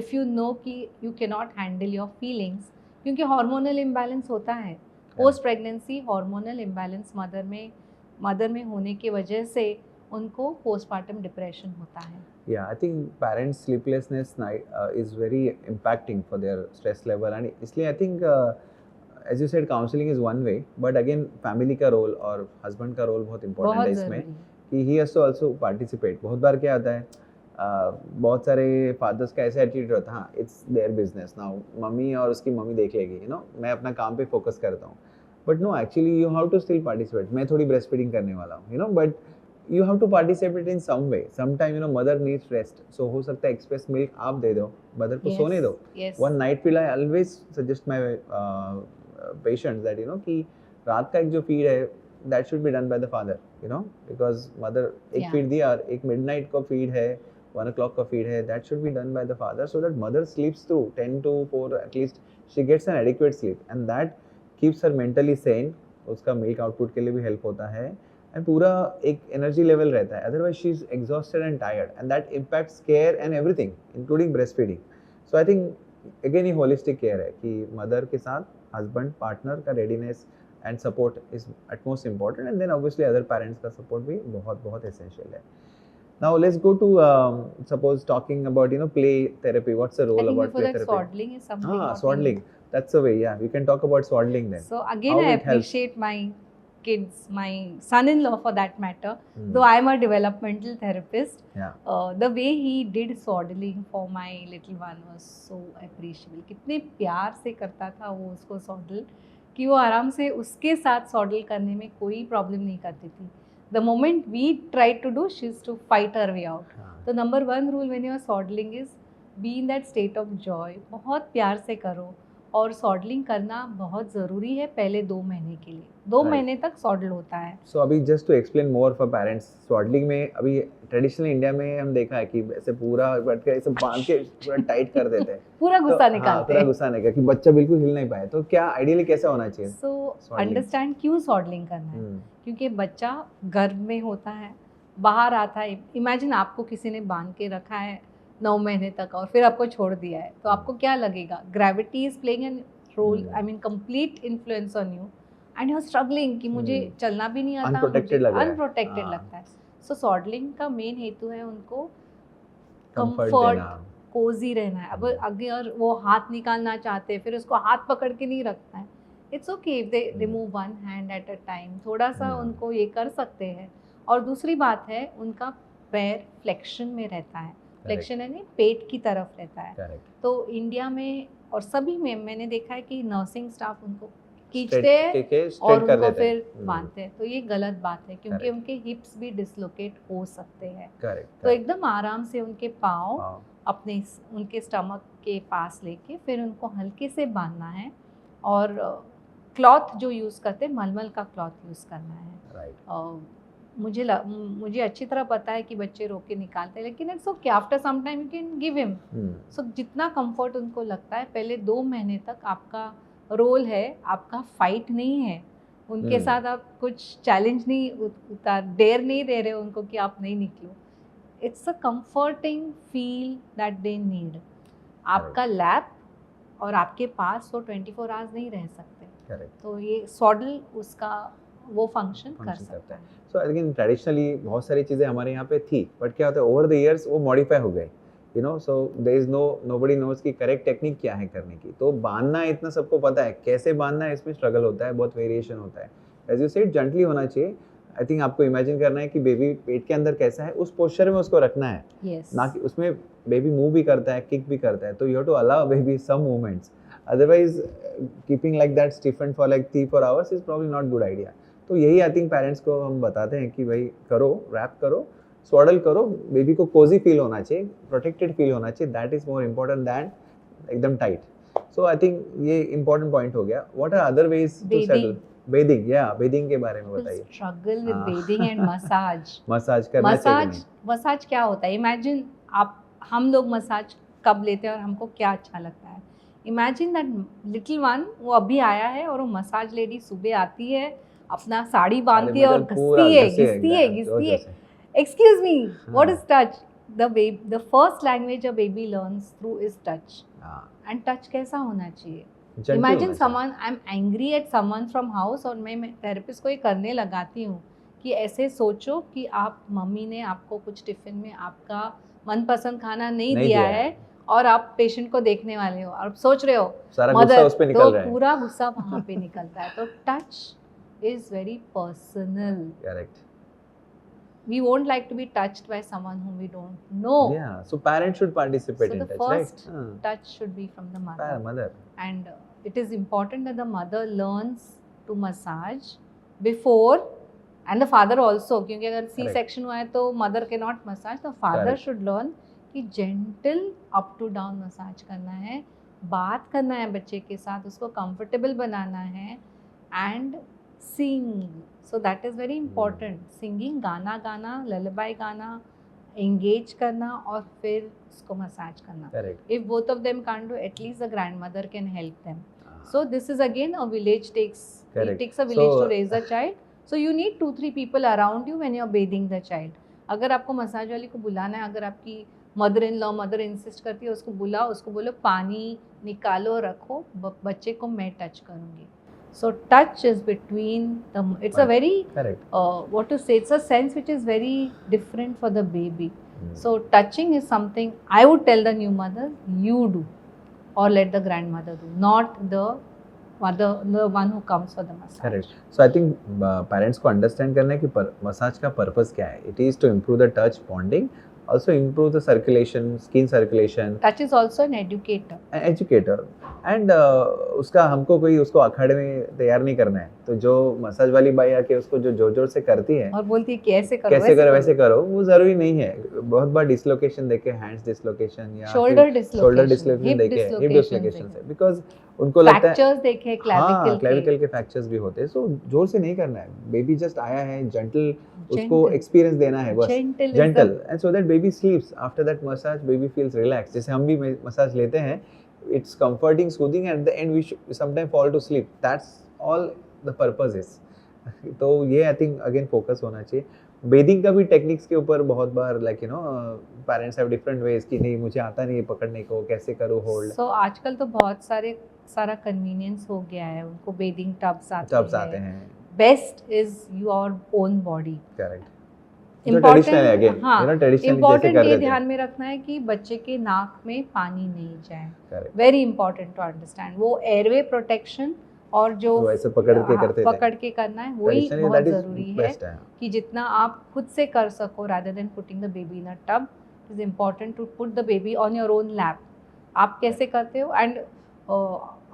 if you know कि you cannot handle your feelings, क्योंकि hormonal imbalance होता है. Post pregnancy hormonal imbalance mother में होने की वजह से उनको postpartum depression होता है. Yeah, I think parents' sleeplessness is very impacting for their stress level, and इसलिए I think as you said, counseling is one way, but again family का role और husband का role बहुत important बहुत है ज़रूरी इसमें है. कि he has to also participate. बहुत बार क्या होता है, बहुत सारे फादर्स का ऐसा एटीट्यूड होता है, हाँ it's their business now, mummy और उसकी मम्मी देख लेगी, यू नो, मैं अपना काम पे फोकस करता हूँ. But no, actually you have to still participate. मैं थोड़ी ब्रेस्ट फीडिंग करने वाला हूँ, you know, but you have to participate in some way. Sometime, you know, mother needs rest, so हो सकता है express milk आप दे दो, mother को सोने दो. Yes. One night pill I always suggest my patients that, you know, कि रात का एक जो feed है, that should be done by the father, you know, because mother एक Yeah. feed दिया और एक midnight का feed है, 1 o'clock का feed है, that should be done by the father so that mother sleeps through 10 to 4, at least she gets an adequate sleep, and that keeps her mentally sane. उसका milk output के लिए भी help होता है, and पूरा एक energy level रहता है, otherwise she is exhausted and tired and that impacts care and everything including breast feeding. So I think again ये होलिस्टिक केयर है कि मदर के साथ हस्बैंड पार्टनर का readiness and support is utmost important, and then obviously other parents का support भी बहुत बहुत एसेंशियल है. Now let's go to suppose talking about play therapy. What's the I role think about before play that, therapy? swaddling is something. Swaddling. That's the way. Yeah, we can talk about swaddling then. So again, How I it helps. appreciate my kids, my son-in-law for that matter. Hmm. Though I am a developmental therapist, Yeah. the way he did swaddling for my little one was so appreciable. कितने प्यार से करता था वो उसको swaddle कि वो आराम से उसके साथ swaddle करने में कोई प्रॉब्लम नहीं करती थी. The moment we tried to do, she used to fight her way out. तो number 1 rule when you are swaddling is be in that state of joy. बहुत प्यार से करो, और सॉडलिंग करना बहुत ज़रूरी है पहले 2 महीने के लिए. 2 Right. महीने तक सॉडल होता है. So अभी just to explain more for parents, swaddling में अभी ट्रेडिशनल इंडिया में हम देखा है कि ऐसे पूरा बैठ के ऐसे बांध के पूरा टाइट कर देते हैं. पूरा गुस्सा हाँ, निकालते पूरा हैं. गुस्सा निकाल कि बच्चा बिल्कुल हिल नहीं पाए. तो क्या आइडियली कैसा होना चाहिए? सो Swaddling. अंडरस्टैंड क्यों सॉडलिंग करना है. हम्म, क्योंकि बच्चा गर्भ में होता है, बाहर आता है. इमेजिन आपको किसी ने बांध के रखा है 9 महीने तक और फिर आपको छोड़ दिया है, तो आपको क्या लगेगा? Gravity is playing an role, I mean complete influence on you, and you are struggling कि मुझे चलना भी नहीं आता, Unprotected लग रहा है. अनप्रोटेक्टेड हाँ. लगता है. सो सॉडलिंग का मेन हेतु है उनको Comfort कंफर्ट, देना. कोजी रहना है. अब अगर वो हाथ निकालना चाहते हैं, फिर उसको हाथ पकड़ के नहीं रखना है. It's okay if they remove one hand at a time, थोड़ा सा उनको ये कर सकते हैं. और दूसरी बात है, उनका पैर फ्लेक्शन में रहता है. फ्लेक्शन यानी पेट की तरफ रहता है. Correct. तो इंडिया में और सभी में मैंने देखा है कि नर्सिंग स्टाफ उनको खींचते Straight हैं के और straight कर उनको देते हैं. फिर बांधते हैं. तो ये गलत बात है, क्योंकि Correct. उनके हिप्स भी डिसलोकेट हो सकते हैं. Correct. तो एकदम आराम से उनके पाँव हाँ. अपने उनके स्टमक के पास लेके फिर उनको हल्के से बांधना है. और क्लॉथ जो यूज़ करते हैं, मलमल का क्लॉथ यूज़ करना है. Right. मुझे अच्छी तरह पता है कि बच्चे रो के निकालते हैं, लेकिन it's okay, after some time you can give him. So जितना कंफर्ट उनको लगता है, पहले 2 महीने तक आपका रोल है, आपका फाइट नहीं है उनके साथ. आप कुछ चैलेंज नहीं डेयर नहीं दे रहे हो उनको कि आप नहीं निकलो. It's a comforting feel that they need. आपका लैप और आपके पास वो 24 आवर्स नहीं रह सकते. Correct. तो ये सॉडल उसका वो फंक्शन कर सकता है. सो आई थिंक ट्रेडिशनली बहुत सारी चीज़ें हमारे यहाँ पे थी, बट क्या होता है ओवर द इयर्स वो मॉडिफाई हो गए, so there is nobody knows की करेक्ट टेक्निक क्या है करने की. तो बांधना इतना सबको पता है, कैसे बांधना है इसमें स्ट्रगल होता है, बहुत वेरिएशन होता है. एज यू सेड जेंटली होना चाहिए. आई थिंक आपको इमेजिन करना है कि बेबी पेट के अंदर कैसा है, उस पोस्चर में उसको रखना है. Yes. ना कि उसमें बेबी मूव भी करता है, किक भी करता है, तो you have to allow baby some movements. Otherwise keeping like that stiffen for like 3-4 hours is probably not good idea. तो यही आई थिंक पेरेंट्स को हम बताते हैं कि भाई करो, रैप करो, स्वाडल करो, बेबी को कोजी फील होना चाहिए, प्रोटेक्टेड फील होना चाहिए. That is more important than एकदम टाइट. सो आई थिंक ये इंपॉर्टेंट पॉइंट हो गया. What are other ways to settle? Bathing, या बेदिंग के बारे में बताइए. Struggle with bathing and massage. Massage करना चाहिए कि नहीं? मसाज क्या होता है? इमेजिन हम लोग मसाज कब लेते हैं और हमको क्या अच्छा लगता है. इमेजिन दैट लिटिल वन, वो अभी आया है और वो मसाज लेडी सुबह आती है, अपना साड़ी बांधती है और घिसती है. Excuse me, what is touch? The first language a baby learns through is touch. And touch कैसा होना चाहिए? Imagine someone, I'm angry at someone from house और मैं थेरेपिस्ट को ये करने लगाती हूँ कि ऐसे सोचो कि आप मम्मी ने आपको कुछ टिफिन में आपका मनपसंद खाना नहीं दिया है और आप पेशेंट को देखने वाले हो और सोच रहे हो सारा गुस्सा उस पे निकल रहा है. तो पूरा गुस्सा वहाँ पे निकलता है. तो touch is very personal. Correct. We won't like to be touched by someone whom we don't know. Yeah, so parents should participate So in the touch, first right? touch should be from the mother. Mother. And it is important that the mother learns to massage before, and the father also, क्योंकि अगर C section हुआ है तो mother cannot massage. The father Correct. should learn कि gentle up to down massage करना है, बात करना है बच्चे के साथ, उसको comfortable बनाना है, and sing. So that is very important. Singing, गाना गाना, lullaby गाना, engage करना और फिर उसको massage करना. Correct. If both of them can't do, at least the grandmother can help them. So this is again a village takes Correct. It takes a village So- to raise a child. So you need 2-3 people around you when you are bathing the child. अगर आपको massage वाली को बुलाना है, अगर आपकी mother in law mother insist करती है उसको बुलाओ, उसको बोलो पानी निकालो रखो, बच्चे को मैं टच करूँगी. So touch is between the, it's a very Correct. what to say, it's a sense which is very different for the baby. Hmm. So touching is something I would tell the new mother, you do, or let the grandmother do, not the mother, the one who comes for the massage. Correct. So I think parents को understand करना है कि massage का purpose क्या है. It is to improve the touch bonding, also improve the circulation, skin circulation. Touch is also an educator. An educator. And उसका हमको कोई उसको अखाड़े में तैयार नहीं करना है. तो जो मसाज वाली बाई आके उसको जो जोर जोर से करती है और बोलती है कि ऐसे करो, कैसे करो वैसे करो, वो जरूरी नहीं है. बहुत बार डिसलोकेशन देखे, हैंड्स डिसलोकेशन या शोल्डर शोल्डर डिसलोकेशन, डिसलोकेशन देखे, हिप डिसलोकेशन से, बिकॉज उनको लगता है फ्रैक्चर्स देखे, हाँ क्लैविकल क्लेविकल के फ्रैक्चर्स भी होते हैं. सो जोर से नहीं करना है. बेबी जस्ट आया है, जेंटल उसको Gentle. एक्सपीरियंस देना है बस. Gentle gentle and so that baby स्लीप्स after that massage. Baby feels relax. जैसे हम भी मसाज लेते हैं, it's comforting, soothing, and at the end we sometimes fall to sleep. That's all the purpose is. तो ये आई थिंक अगेन फोकस होना चाहिए. Bathing का भी टेक्निक्स के ऊपर बहुत बार like you know parents have different ways कि नहीं मुझे आता नहीं है पकड़ने को, कैसे करूँ होल्ड. सो आजकल तो बहुत सारा कन्वीनियंस हो गया है, उनको बेदिंग टब्स आते हैं. Best is your own body. Correct. जो ट्रेडिशनल है अगेन, हाँ, यू नो ट्रेडिशनल जैसे इम्पोर्टेंट कर ये रहे थे. ध्यान में रखना है कि बच्चे के नाक में पानी नहीं जाए. Correct. Very important to understand. वो एयरवे प्रोटेक्शन और जो तो ऐसे पकड़ के करते थे. पकड़ के करना है वही Traditionally, बहुत that is ज़रूरी है best है. कि जितना आप खुद से कर सको rather than putting the baby in a tub. It is important to put the baby on your own lap. आप कैसे करते हो? एंड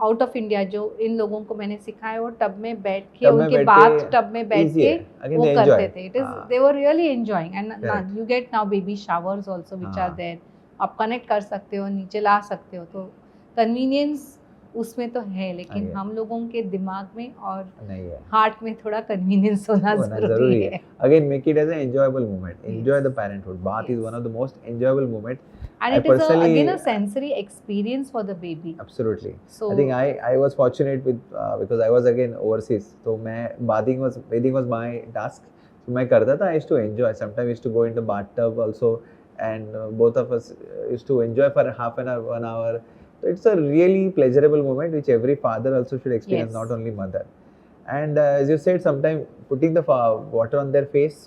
आउट ऑफ इंडिया जो इन लोगों को मैंने सिखाया वो टब में बैठ के, टब में उनके बैठ बाथ के टब में बैठ easy के है. Again, वो they करते enjoy. थे. इट इज हाँ. They were really enjoying and Correct. You get now baby showers also which are हाँ. देयर. आप कनेक्ट कर सकते हो, नीचे ला सकते हो. तो कन्वीनियंस उसमें तो है, लेकिन हाँ, हम लोगों के दिमाग में और नहीं है. हार्ट में थोड़ा कन्वीनियंस होना होना जरूरी है. Again, make it as an enjoyable moment. Enjoy Yes. the parenthood. Bath is Yes. one of the most enjoyable moment. And I it is personally- again a sensory experience for the baby. Absolutely. So I think I was fortunate with because I was again overseas. So मैं bathing was my task. So मैं करता था. I used to enjoy. Sometimes I used to go into bathtub also, and both of us used to enjoy for half an hour, 1 hour. So it's a really pleasurable moment which every father also should experience, Yes. not only mother. And as you said, sometimes putting the water on their face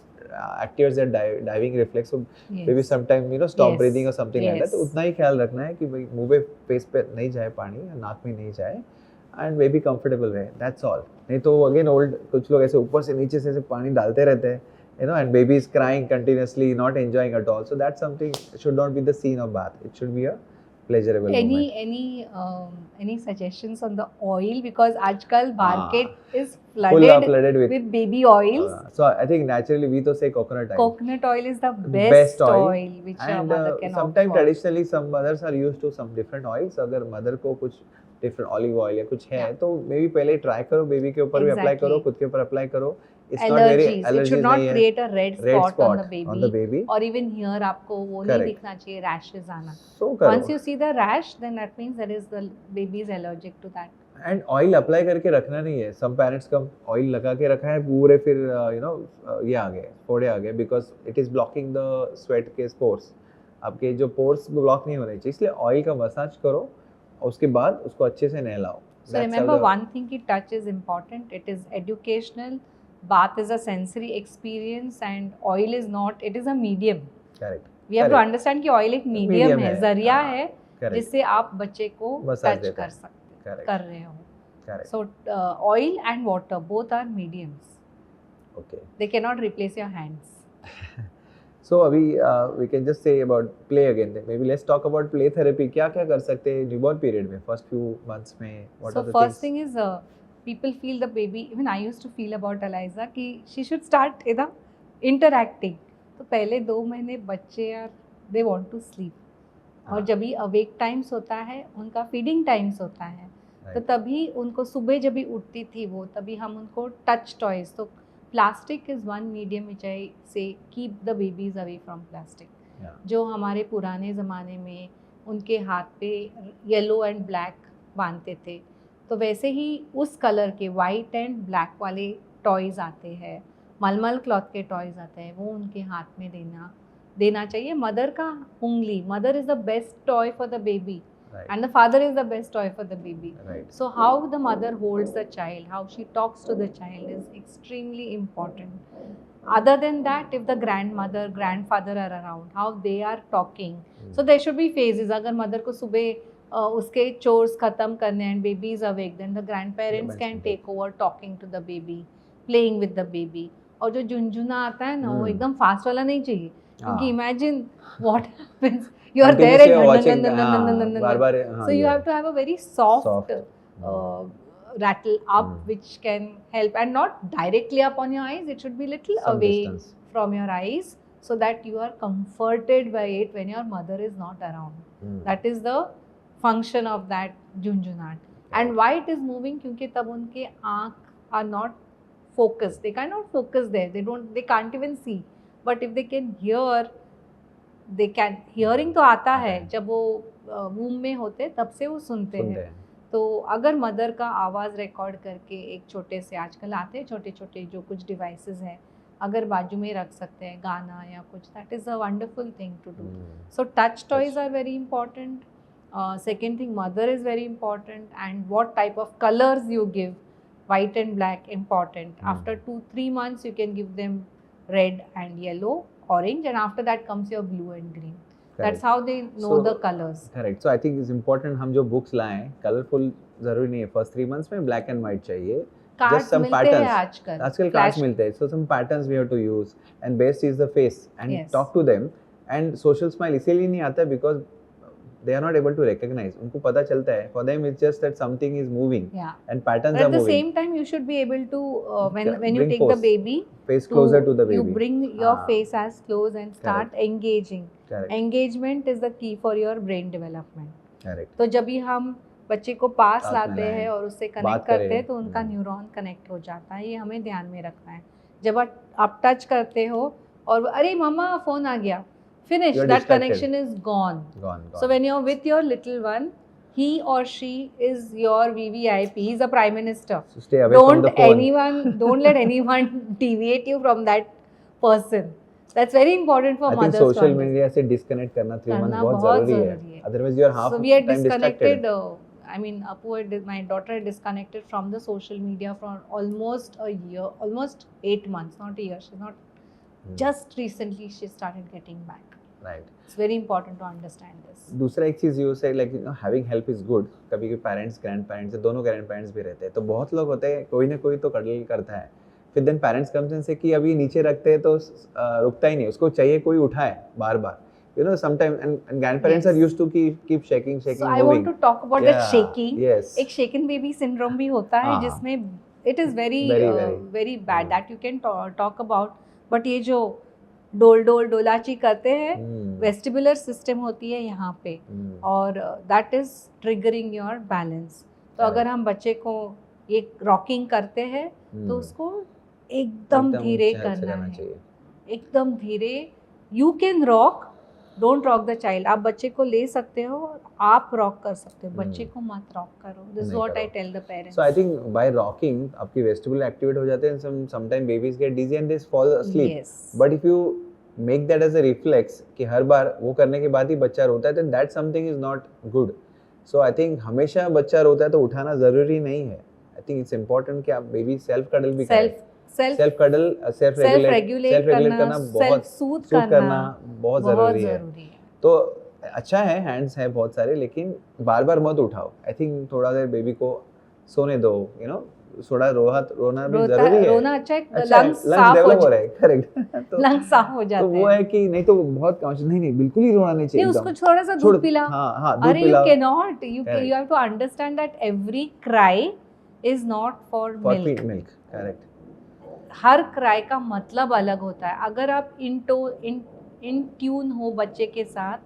activates their diving reflex. So yes. maybe sometime stop Yes. breathing or something like that. Yes. तो उतना ही ख्याल रखना है कि भाई मुंह पे face पे नहीं जाए पानी, नाक में नहीं जाए, एंड बेबी कंफर्टेबल रहे. That's all. नहीं तो अगेन ओल्ड कुछ लोग ऐसे ऊपर से नीचे से ऐसे पानी डालते रहते हैं, you know, and baby is crying continuously, not enjoying at all. So that's something should not be the scene of bath. It should be a pleasurable moment. Any suggestions on the oil, because आजकल market is Full flooded with with baby oils. so I think naturally we to say coconut oil. Coconut oil is the Best best oil. oil which a And mother can opt sometimes for. traditionally some mothers are used to some different oils. अगर mother को कुछ different olive oil या कुछ है Yeah. तो may be पहले try करो, baby के ऊपर भी अप्लाई Exactly. करो, खुद के ऊपर अप्लाई करो. It's not very Allergies. It allergies should not नहीं है. create a red red spot on the on the baby. baby. Or even here आपको वो नहीं Correct. दिखना चाहिए rashes आना. सो करो. Once you see the rash, then that means that is the baby is allergic to that. And oil apply करके रखना नहीं है. सम पेरेंट्स का ऑयल लगा के रखा है पूरे, फिर यू नो ये आ गए, फोड़े आ गए, because it is blocking the sweat के स्पोर्स. आपके जो पोर्स ब्लॉक नहीं होने चाहिए, इसलिए ऑयल का मसाज करो और उसके बाद उसको अच्छे से नहलाओ. So remember one thing, कि touch is important. It is educational. Bath is a sensory experience, and oil is not. It is a medium. Correct. We have to Correct. understand कि oil एक medium Medium है, है, जरिया हाँ, है correct. जिससे आप बच्चे को मसाज टच देता कर है. सकते करेक्ट. कर रहे हो. Correct. So oil and water both are mediums. Okay. They cannot replace your hands. So अभी we can just say about play again. Maybe let's talk about play therapy. क्या क्या कर सकते हैं newborn period में, first few months में? What So are the first things? thing is people feel the baby. Even I used to feel about Eliza कि she should start interacting. तो पहले 2 महीने बच्चे यार they want to sleep. और हाँ. जब भी अवेक टाइम्स होता है उनका फीडिंग टाइम्स होता है, तो Right. तभी उनको सुबह जब भी उठती थी वो, तभी हम उनको टच टॉयज, तो plastic is one medium which I say keep the babies away from plastic. Yeah. जो हमारे पुराने ज़माने में उनके हाथ पे येलो एंड ब्लैक बांधते थे, तो वैसे ही उस कलर के वाइट एंड ब्लैक वाले टॉयज़ आते हैं, मलमल क्लॉथ के टॉयज़ आते हैं, वो उनके हाथ में देना चाहिए। मदर का उंगली, mother is the best toy for the baby and the father is the best toy for the baby. Right. So how the mother holds the child, how she talks to the child is extremely important. Other than that, if the grandmother grandfather are around, how they are talking. So there should be phases. अगर mother को सुबह उसके chores खत्म करने and baby is awake, then the grandparents can take over talking to the baby, playing with the baby. और जो झुनझुना आता है ना, वो एकदम fast वाला नहीं चाहिए, क्योंकि imagine what happens. You are there and watching, बार-बार, so you have to have a very soft rattle up, which can help, and not directly up on your eyes. It should be little Some away distance from your eyes, so that you are comforted by it when your mother is not around. That is the function of that junjunat. And why it is moving? क्योंकि तब उनके आँख are not focused. They cannot focus there. They can't even see. But if they can hear, they can. Hearing तो आता है जब वो womb में होते, तब से वो सुनते हैं। तो अगर मदर का आवाज़ रिकॉर्ड करके एक छोटे से, आजकल आते हैं छोटे छोटे जो कुछ डिवाइसेस हैं, अगर बाजू में रख सकते हैं गाना या कुछ, that is a wonderful thing to do. So touch toys are very important. Second thing, mother is very important, and what type of colors you give, white and black, important. After 2-3 months you can give them red and yellow, orange, and after that comes your blue and green. Correct. That's how they know the colors. Correct. So I think it's important हम जो books लाएं, colorful जरूरी नहीं है. First 3 months में black and white चाहिए. Cards मिलते हैं आजकल cards मिलते हैं. So some patterns we have to use, and best is the face, and yes, talk to them. And social smile इसीलिए नहीं आता because they are not able to recognize. उनको पता चलता है. For them it's just that something is moving, and patterns are moving. At the same time, you should be able to when you take the baby, face closer to the baby. You bring your face as close and start engaging. Correct. Engagement is the key for your brain development. Correct. तो जब भी हम बच्चे को पास लाते हैं और उससे connect करते हैं, तो उनका न्यूरॉन कनेक्ट हो जाता है. ये हमें ध्यान में रखना है. जब आप टच करते हो और अरे मम्मा फोन आ गया, finish, that connection is gone. So when you're with your little one, he or she is your VVIP. He's a prime minister. So stay away from the phone. Don't let anyone deviate you from that person. That's very important for mothers. I think social media से disconnect करना 3 months बहुत ज़रूरी है. Otherwise you are half time distracted. So we are disconnected. I mean, my daughter had disconnected from the social media for almost a year, almost 8 months, not a year. She's not. Just recently she started getting back. Right. It's very important to understand this. दूसरा एक चीज़ you say like having help is good. कभी कभी parents, grandparents, दोनों grandparents भी रहते हैं, तो बहुत लोग होते हैं, कोई ना कोई तो कड़ल करता है. फिर then parents comes and say कि अभी नीचे रखते हैं तो रुकता ही नहीं, उसको चाहिए कोई उठाए बार बार. You know, sometimes and grandparents are used to keep shaking, so moving. I want to talk about that shaking. Yes. एक shaken baby syndrome भी होता है, जिसमें it is very bad that you can talk about. But ये जो डोलाची करते हैं, vestibular system होती है यहाँ पे, और that is triggering your balance. तो अगर हम बच्चे को ये रॉकिंग करते हैं, तो उसको एकदम धीरे करना है, एकदम धीरे. You can rock, don't rock the child. आप बच्चे को ले सकते हो, आप रॉक कर सकते हो, बच्चे को मत रॉक करो. This is what I tell the parents. So I think by rocking आपकी वेस्टिबुलर एक्टिवेट हो जाते हैं. Sometime babies get dizzy and they fall asleep. But if you make that as a reflex कि हर बार वो करने के बाद ही बच्चा रोता है, then that something is not good. So I think हमेशा बच्चा रोता है तो उठाना जरूरी नहीं है. आई थिंक इट्स इंपॉर्टेंट कि आप बेबी सेल्फ कडल भी करें. सेल्फ कडल, सेल्फ रेगुलेट करना, बहुत सूद करना बहुत जरूरी है. तो अच्छा है, हैंड्स है बहुत सारे, लेकिन बार बार मत उठाओ. आई थिंक थोड़ा देर बेबी को सोने दो. यू नो, थोड़ा रोना भी जरूरी है. रोना अच्छा है, लंग्स साफ हो रहे हैं. करेक्ट. तो लंग्स साफ हो जाते हैं. तो वो है कि नहीं तो बहुत कॉन्शियस नहीं बिल्कुल ही रोना नहीं चाहिए. उसको थोड़ा सा दूध पिला. हां, दूध पिला. अरे you can not, you have to understand that every cry is not for milk. Correct. हर क्राई का मतलब अलग होता है. अगर आप इन ट्यून हो बच्चे के साथ,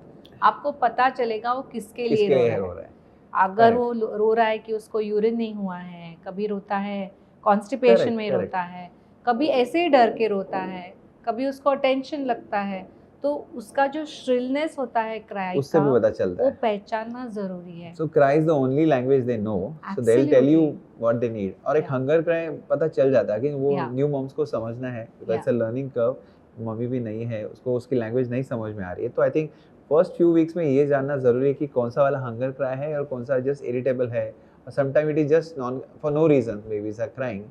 आपको पता चलेगा वो किसके लिए रो रहा है. अगर वो रो रहा है कि उसको यूरिन नहीं हुआ है, कभी रोता है कॉन्स्टिपेशन में रोता है, कभी ऐसे ही डर के रोता है, कभी उसको टेंशन लगता है, तो उसका जो श्रिलनेस होता है क्राई उससे का भी पता चलता वो है. पहचानना जरूरी है. So cry is the only language they know, so they'll tell you Absolutely. what they need. और एक Yeah. hunger cry पता चल जाता है कि वो Yeah. न्यू मॉम्स को समझना है, because it's a learning curve. Mummy भी नहीं है, उसको उसकी लैंग्वेज नहीं समझ में आ रही है, तो I think first few weeks में ये जानना जरूरी है कि कौन सा वाला हंगर क्राई है और कौन सा जस्ट इरिटेबल है, और sometime it is just non for no reason babies are crying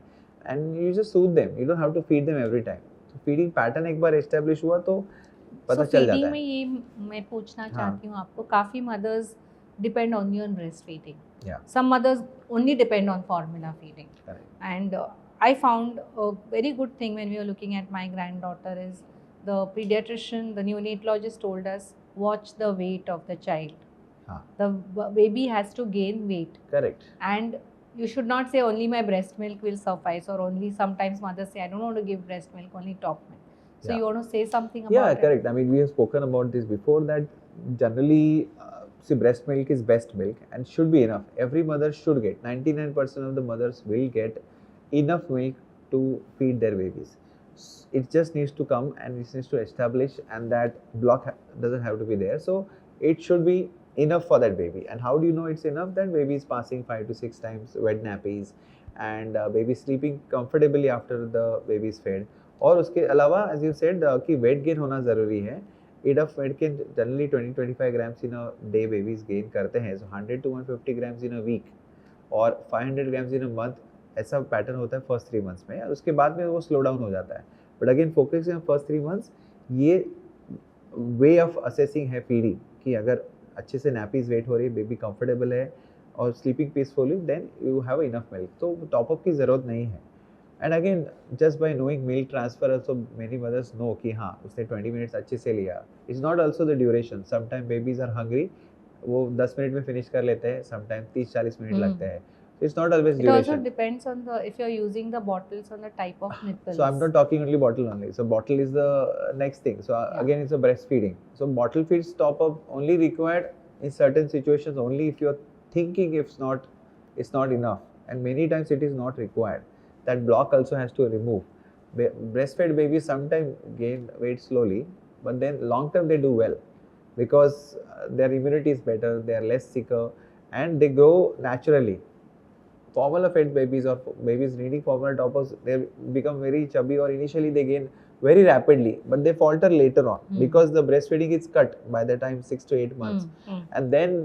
and you just soothe them, you don't have to feed them every time. तो फीडिंग पैटर्न एक बार एस्टेब्लिश हुआ तो पता चल जाता फीडिंग है. में ये मैं पूछना हाँ. चाहती हूँ आपको, काफ़ी mothers depend only on breastfeeding. Yeah. Some mothers only depend on formula feeding. Correct. And I found a very good thing when we were looking at my granddaughter is the pediatrician, the neonatologist told us, watch the weight of the child. हाँ. The baby has to gain weight. Correct. And you should not say only my breast milk will suffice, or only sometimes mothers say I don't want to give breast milk, only top milk. So Yeah. you want to say something about Yeah, it? correct. I mean, we have spoken about this before that generally, see, breast milk is best milk and should be enough. Every mother should get, 99% of the mothers will get enough milk to feed their babies. It just needs to come and it needs to establish, and that block doesn't have to be there. So it should be enough for that baby. And how do you know it's enough? That baby is passing 5 to 6 times wet nappies, and baby sleeping comfortably after the baby is fed. और उसके अलावा as you said कि weight gain होना ज़रूरी है. Enough weight gain generally 20-25 grams in a day babies gain करते हैं, so 100 to 150 grams in a week और 500 ग्राम्स इन अ मंथ, ऐसा पैटर्न होता है फर्स्ट 3 मंथ्स में, और उसके बाद में वो स्लो डाउन हो जाता है. But again focus in first 3 months, ये वे ऑफ असेसिंग है फीडिंग, कि अगर अच्छे से नैपीज वेट हो रही है, बेबी कंफर्टेबल है और sleeping peacefully, then you have enough milk, तो टॉपअप की ज़रूरत नहीं है. And again just by knowing milk transfer also many mothers know कि हाँ उसने 20 मिनट्स अच्छे से लिया. It's not also the duration, sometime babies are hungry, वो 10 मिनट में फिनिश कर लेते हैं, समटाइम 30-40 मिनट लगते हैं. It's not always It duration. also depends on the, if you're using the bottles, on the type of nipples. So I'm not talking only bottle only. So bottle is the next thing. So again, it's a breastfeeding. So bottle feeds top up only required in certain situations, only if you're thinking it's not enough, and many times it is not required. That block also has to remove. Breastfed babies sometimes gain weight slowly, but then long term they do well, because their immunity is better, they are less sicker, and they grow naturally. Formula fed babies or babies needing formula toppers, they become very chubby, or initially they gain very rapidly, but they falter later on because the breastfeeding is cut by the time 6 to 8 months. And then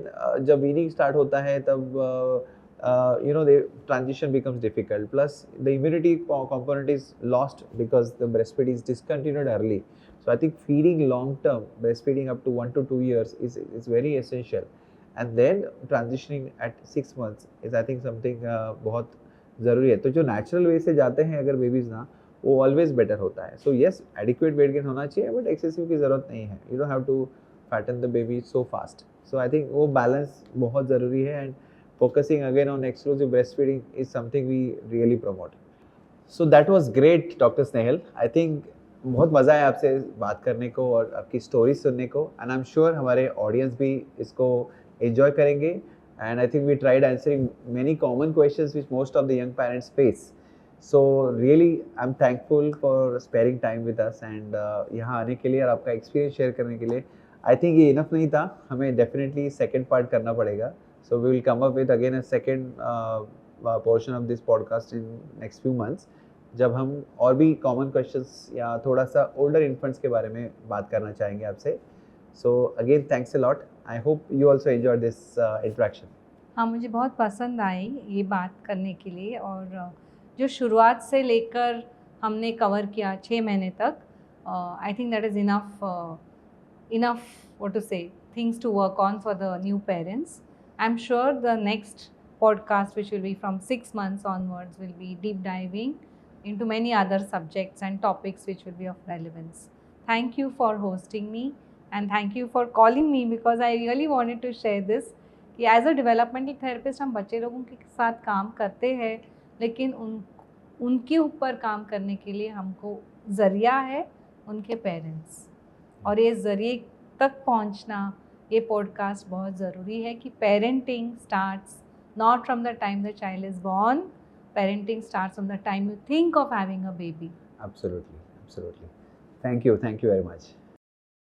जब weaning start होता है तब the transition becomes difficult. Plus the immunity component is lost because the breastfeed is discontinued early. So I think feeding long term, breastfeeding up to 1 to 2 years is very essential. And then transitioning at 6 months is I think something बहुत ज़रूरी है. तो जो natural way से जाते हैं अगर babies ना, वो ऑलवेज बेटर होता है. So yes, adequate weight gain होना चाहिए, बट एक्सेसिव की ज़रूरत नहीं है. You don't have to fatten the baby so fast. So I think वो बैलेंस बहुत ज़रूरी है, and focusing again on exclusive breastfeeding is something we really promote. So that was great, Dr. Snehal. I think बहुत मज़ा आया आपसे बात करने को और आपकी स्टोरी सुनने को, एंड आई एम श्योर हमारे ऑडियंस भी इसको एंजॉय करेंगे. And I think we tried answering many common questions which most of the young parents face. So really I am thankful for sparing time with us, and यहाँ आने के लिए और आपका एक्सपीरियंस शेयर करने के लिए. आई थिंक ये इनफ नहीं था, हमें डेफिनेटली सेकेंड पार्ट करना पड़ेगा. So we will come up with again a second portion of this podcast in next few months, जब हम और भी common questions या थोड़ा सा older infants के बारे में बात करना चाहेंगे आपसे. So again thanks a lot. I hope you also enjoyed this interaction. हाँ, मुझे बहुत पसंद आई ये बात करने के लिए, और जो शुरुआत से लेकर हमने कवर किया 6 महीने तक, I think that is enough what to say, things to work on for the new parents. I'm sure the next podcast, which will be from 6 months onwards, will be deep diving into many other subjects and topics which will be of relevance. Thank you for hosting me, and thank you for calling me, because I really wanted to share this कि as a developmental therapist हम बच्चे लोगों के साथ काम करते हैं, लेकिन उनके ऊपर काम करने के लिए हमको ज़रिया है उनके पेरेंट्स, और ये ज़रिए तक पहुंचना, ये पॉडकास्ट बहुत ज़रूरी है कि parenting starts not from the time the child is born, parenting starts from the time you think of having a baby. Absolutely. Thank you very much.